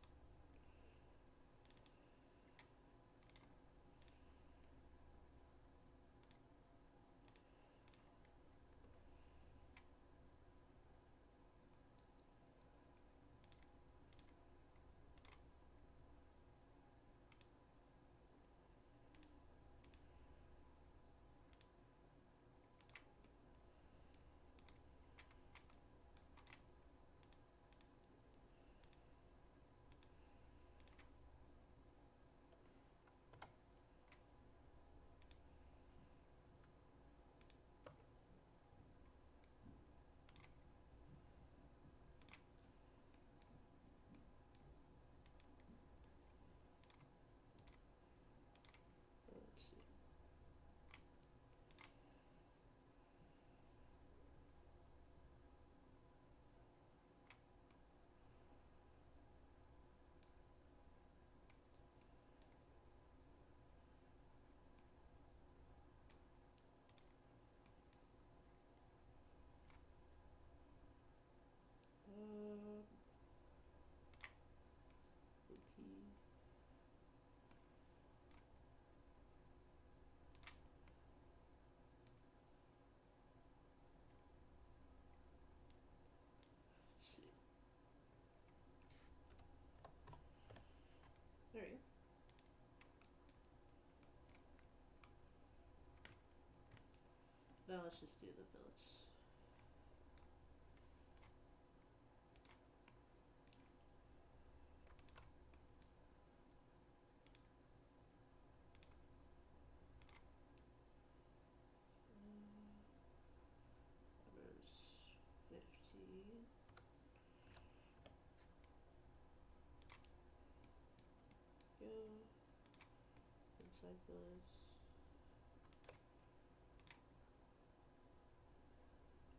Let's see. Okay. Let's see. There you go. Now let's just do the fillets. side fillers.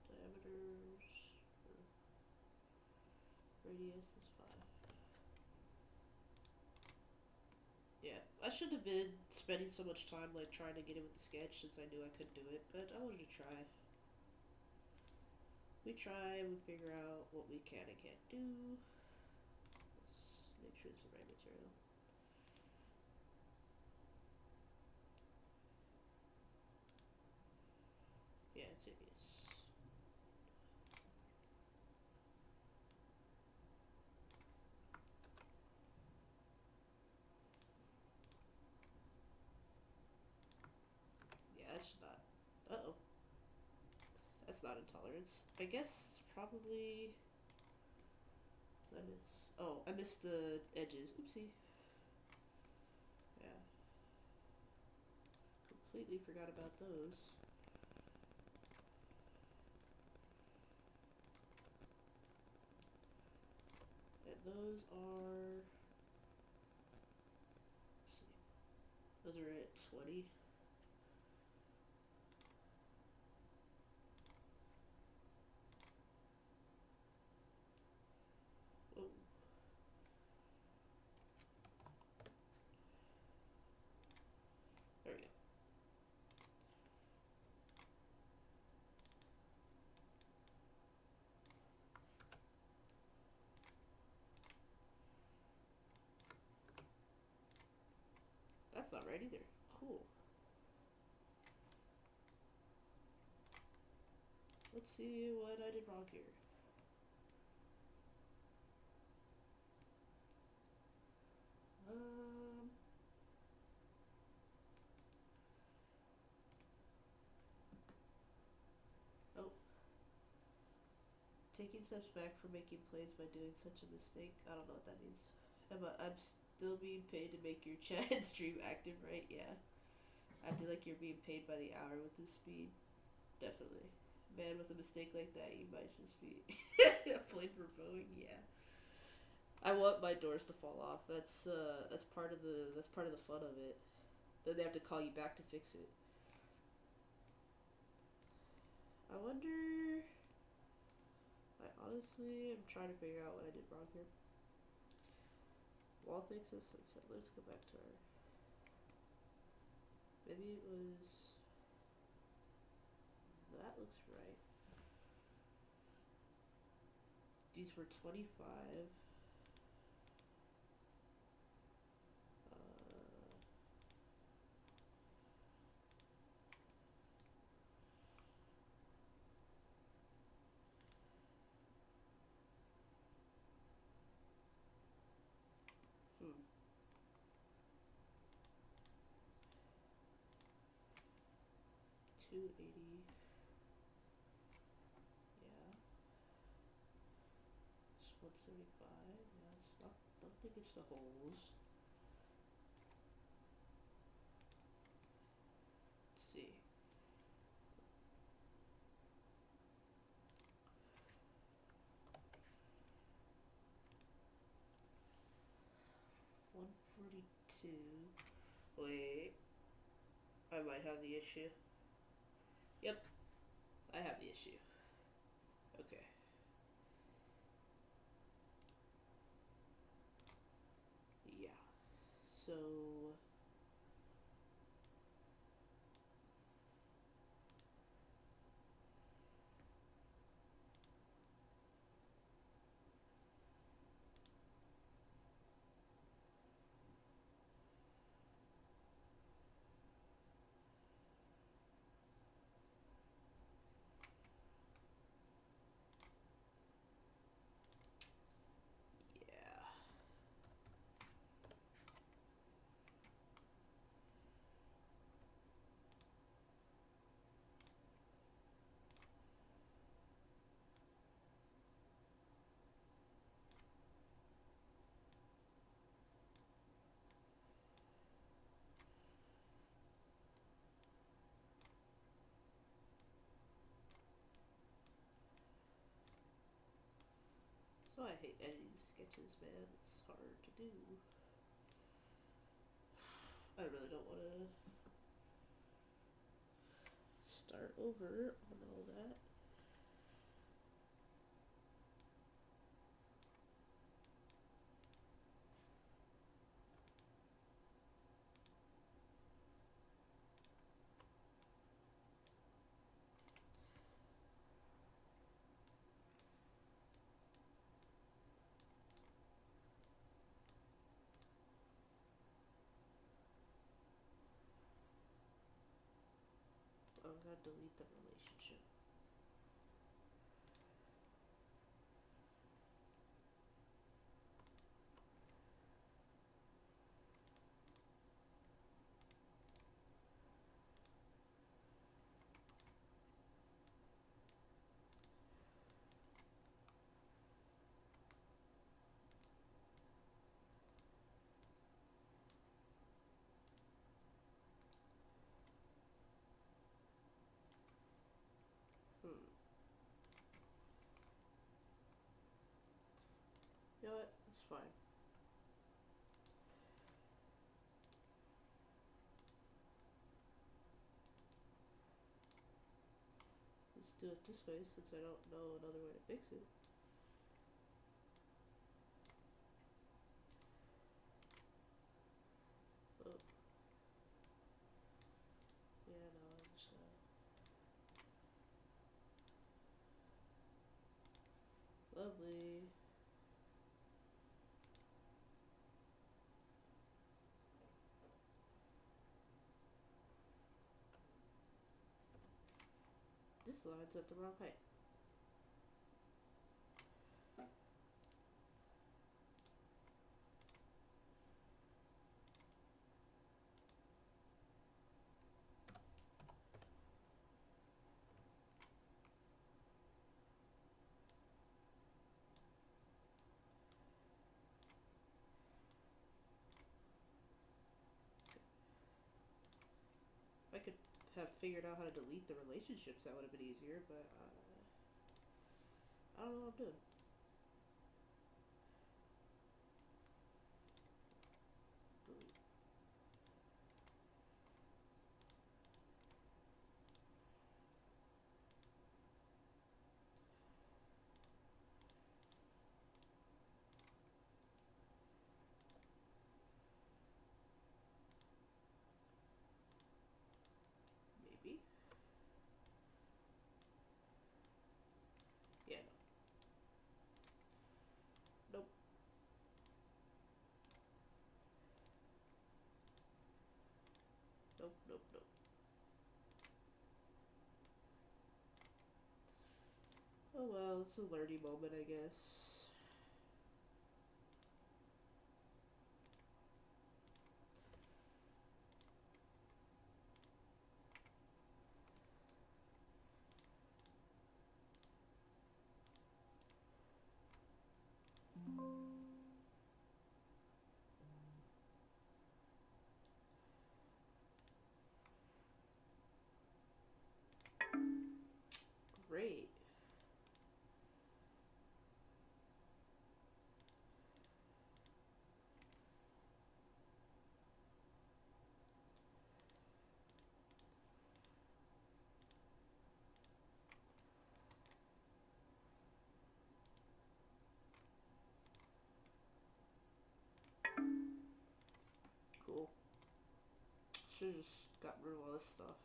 Diameters. Radius is 5. Yeah, I shouldn't have been spending so much time like trying to get it with the sketch since I knew I couldn't do it, but I wanted to try. We try, we figure out what we can and can't do. Let's make sure it's the right material. Yeah, it's obvious. Yeah, that's not. Uh oh. That's not intolerance. I guess probably. I miss. Oh, I missed the edges. Oopsie. Yeah. Completely forgot about those. And those are. Let's see. Those are at 20. Oh. There we go. That's not right either. Cool. Let's see what I did wrong here. Um. Oh. Taking steps back from making planes by doing such a mistake. I don't know what that means. I'm still being paid to make your chat stream active, right? Yeah. I feel like you're being paid by the hour with this speed. Definitely. Man, with a mistake like that, you might just be playing for Boeing. Yeah. I want my doors to fall off. That's part of the fun of it. Then they have to call you back to fix it. I wonder. I honestly am trying to figure out what I did wrong here. Wall thickness. Let's go back to our. Maybe it was. That looks right. These were 25. Hmm. 280. Yeah. It's 175. Yeah, it's not. Don't think it's the holes. Let's see. 142. Wait. I might have the issue. Yep. I have the issue. Okay. Yeah. So. Yeah. So I hate editing sketches, man. It's hard to do. I really don't want to start over on all that. I'm gonna delete the relationship. You know what? It's fine. Let's do it this way since I don't know another way to fix it. Oh. Yeah, no, I'm just gonna... Lovely. This line's at the wrong height. If I could have figured out how to delete the relationships, that would have been easier, but I don't know what I'm doing. Delete. Maybe. Yeah, no. Nope. Nope, nope, nope. Oh well, it's a learning moment, I guess. Great. Cool. Should've just got rid of all this stuff.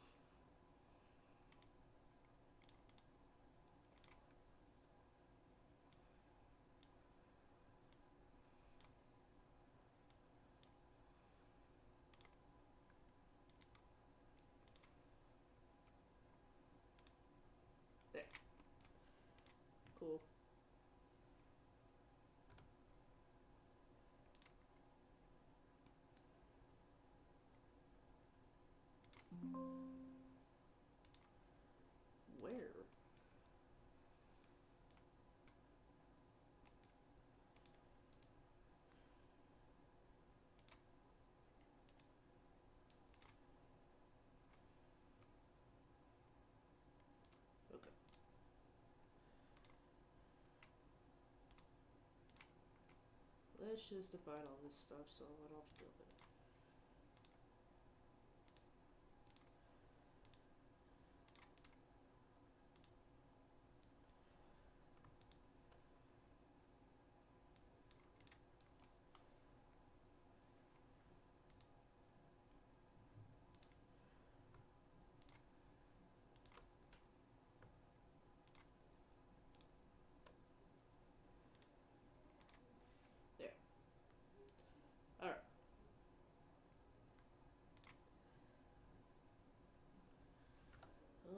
There. Cool. Where? Okay. Let's just define all this stuff so I don't have to deal with it.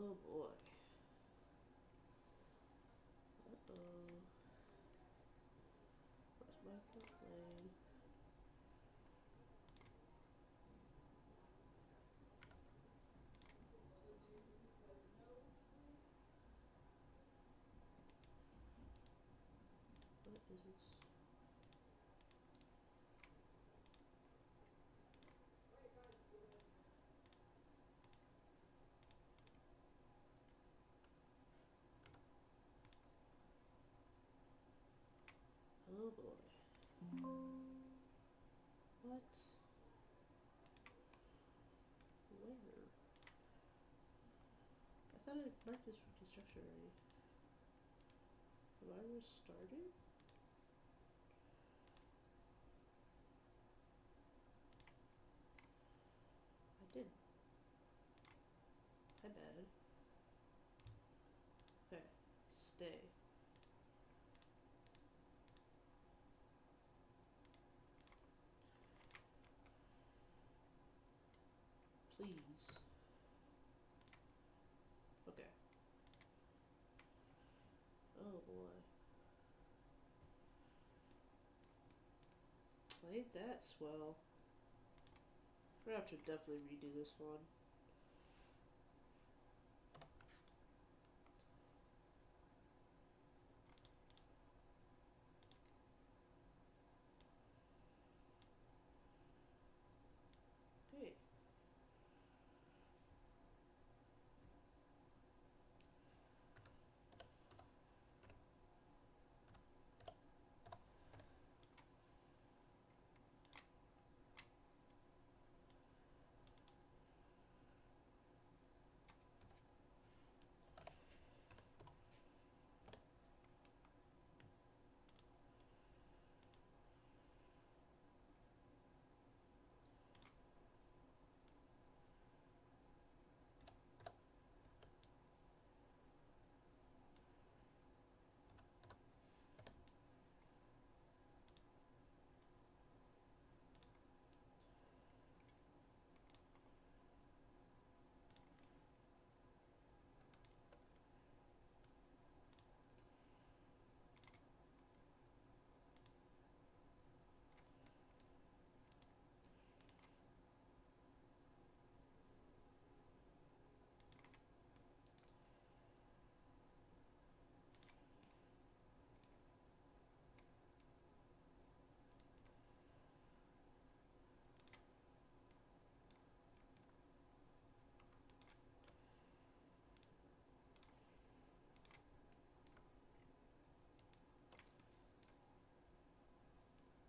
Oh boy. Uh-oh. Where's my front plane? What is this? Oh boy. What? Where? I thought I marked this for construction already. Have I restarted? I did. My bad. Okay. Stay. Please. Okay. Oh boy. Ain't that swell. We're gonna have to definitely redo this one. Hey.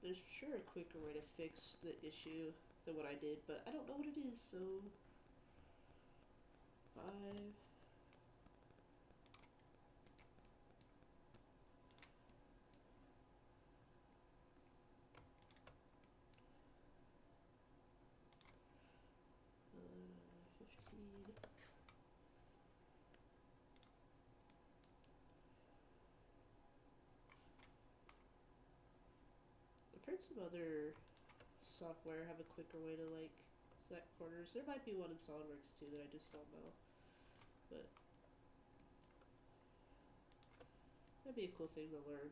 There's sure a quicker way to fix the issue than what I did, but I don't know what it is, so 5. Uh, 15. I've heard some other software have a quicker way to like set corners. There might be one in Solidworks too that I just don't know. But that'd be a cool thing to learn.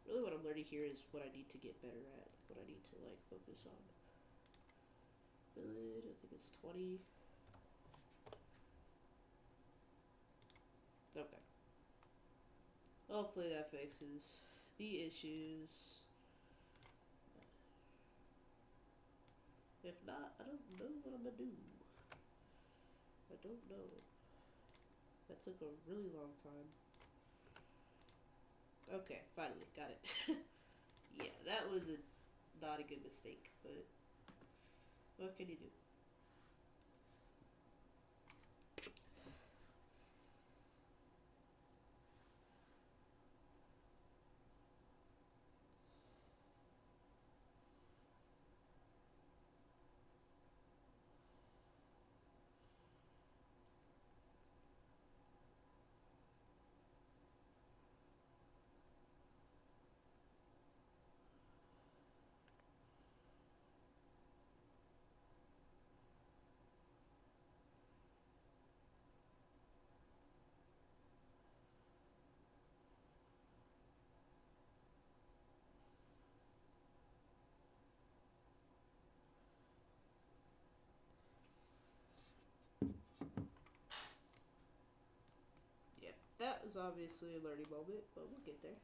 Really what I'm learning here is what I need to get better at. What I need to like focus on. Village, I think it's 20. Okay. Hopefully that fixes the issues. If not, I don't know what I'm gonna do. I don't know. That took a really long time. Okay, finally, got it. Yeah, that was not a good mistake, but what can you do? that was obviously a learning moment, but we'll get there.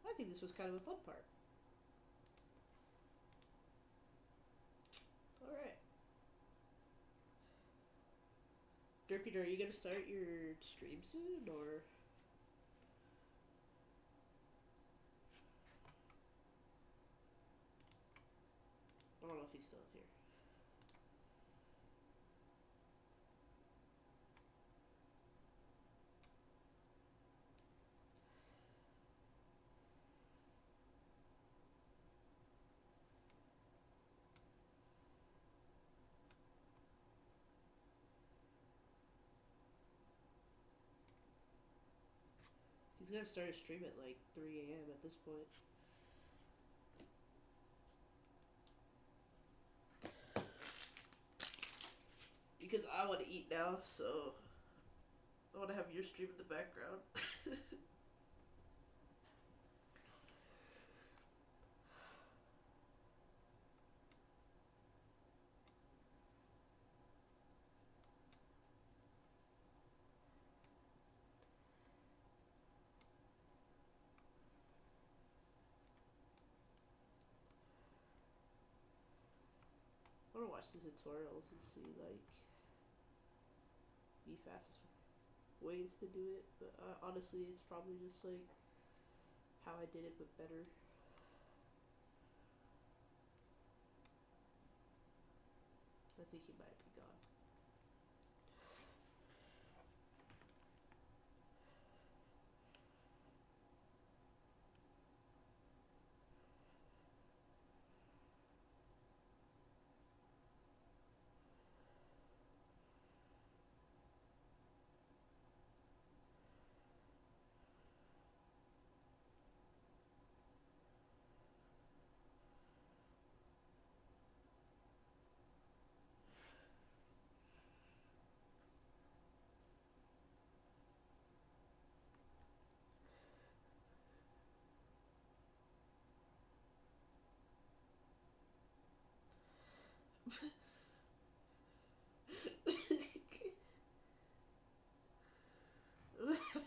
I think this was kind of a fun part. Alright. Derpy, are you gonna start your stream soon, or? I don't know if he's still here. He's gonna start his stream at like 3 a.m. at this point. Because I want to eat now, so I want to have your stream in the background. I want to watch the tutorials and see like the fastest ways to do it, but honestly it's probably just like how I did it but better. I think he might be gone.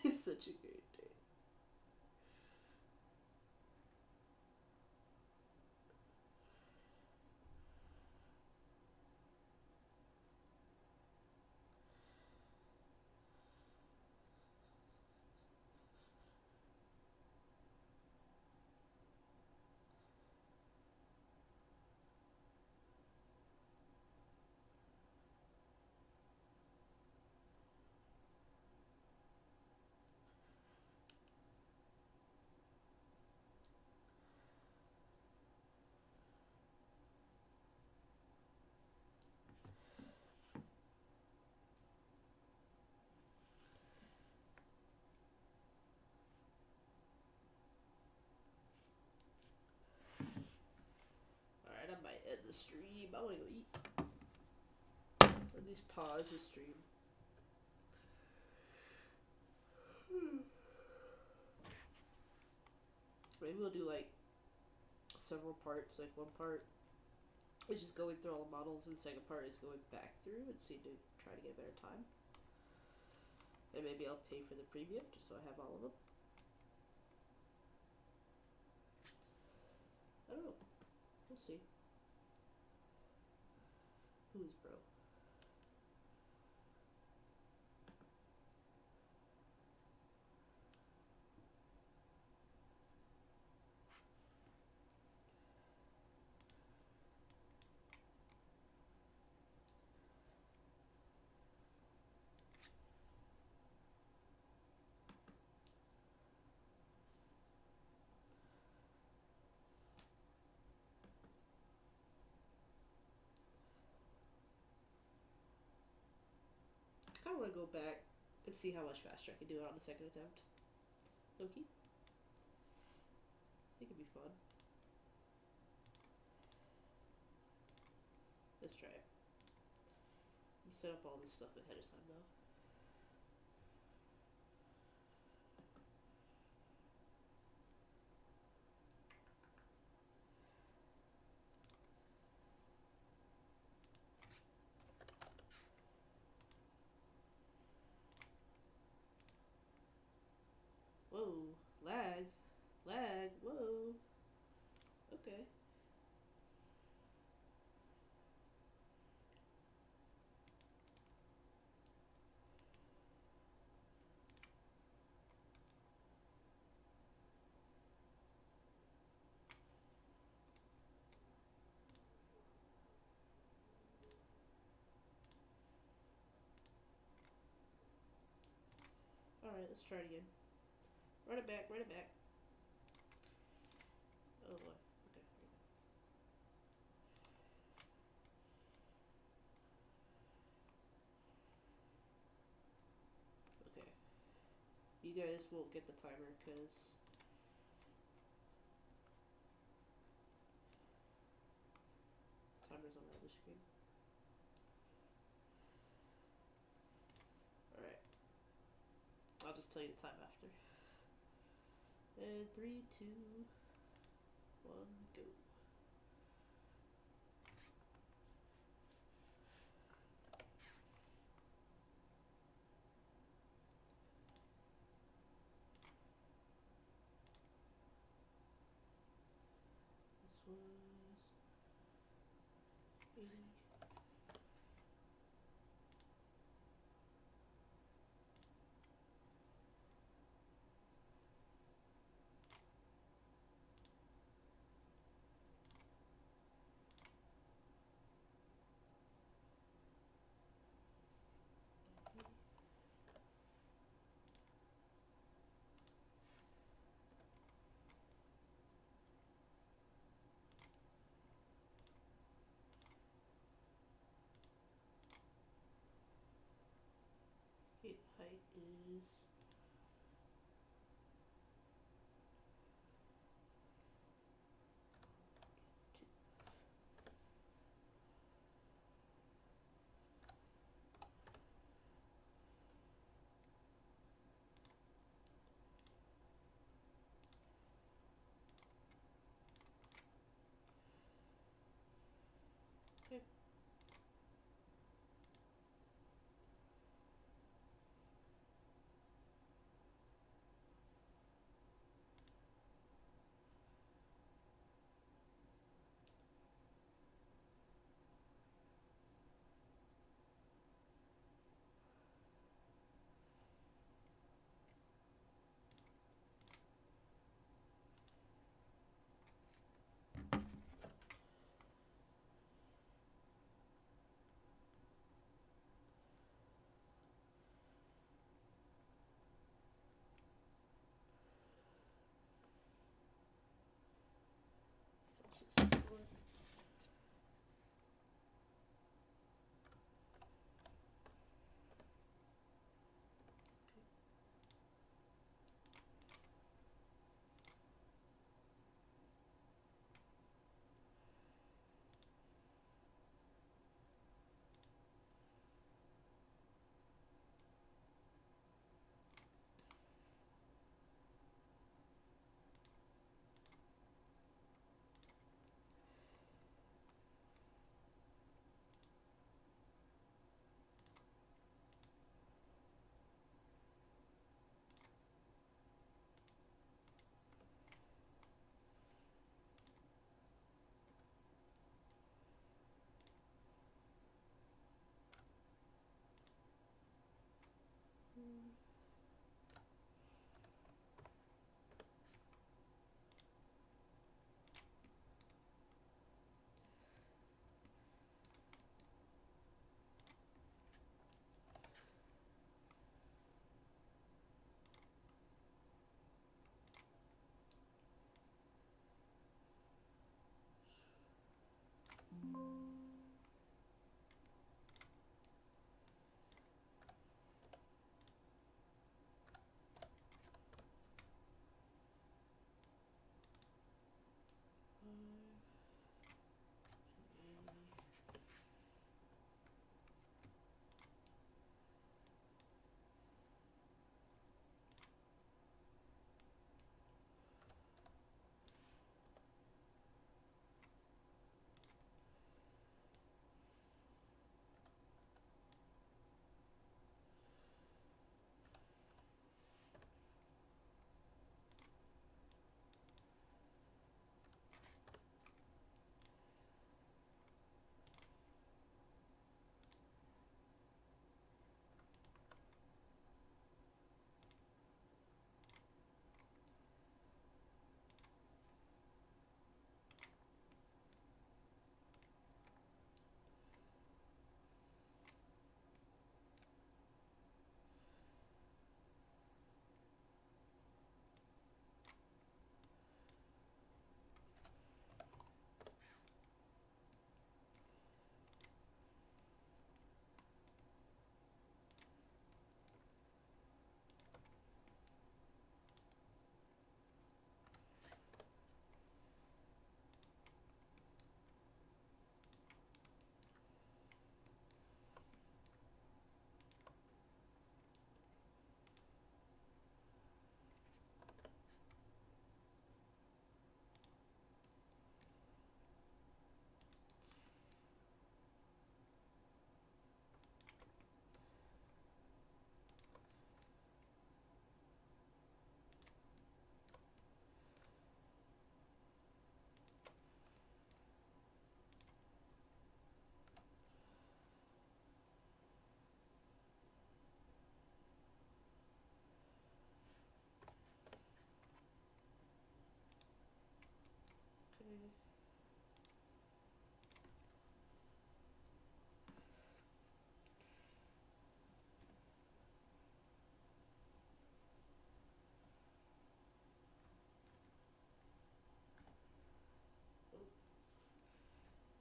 It's such a great day. Alright, I might end the stream. I want to go eat. Or at least pause the stream. Maybe we'll do like several parts. Like one part is just going through all the models, and the second part is going back through and see to try to get a better time. And maybe I'll pay for the premium just so I have all of them. I don't know. We'll see. Who's bro? I kind of want to go back and see how much faster I can do it on the second attempt. Loki? I think it'd be fun. Let's try it. You set up all this stuff ahead of time though. Okay. Alright, let's try it again. Run it back, run it back. Oh boy. Okay. Okay. You guys won't get the timer because timer's on the other screen. Alright. I'll just tell you the time after. And 3, 2, 1, go. This was 80. Height is 2. Okay.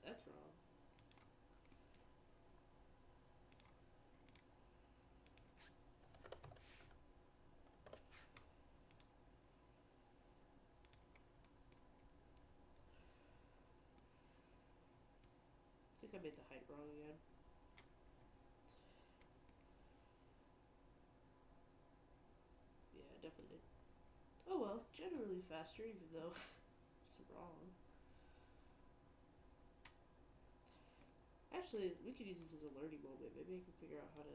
That's wrong. I think I made the height wrong again. Yeah, I definitely did. Oh well, generally faster, even though it's wrong. Actually, we could use this as a learning moment. Maybe I can figure out how to.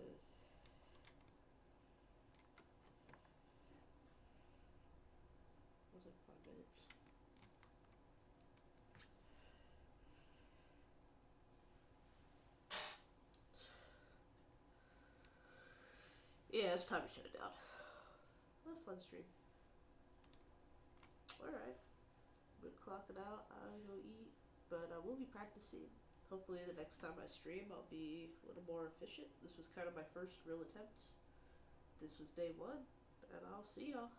It was like 5 minutes. Yeah, it's time to shut it down. What a fun stream. Alright. I'm gonna clock it out. I'm gonna go eat. But we'll be practicing. Hopefully, the next time I stream, I'll be a little more efficient. This was kind of my first real attempt. This was day one, and I'll see y'all.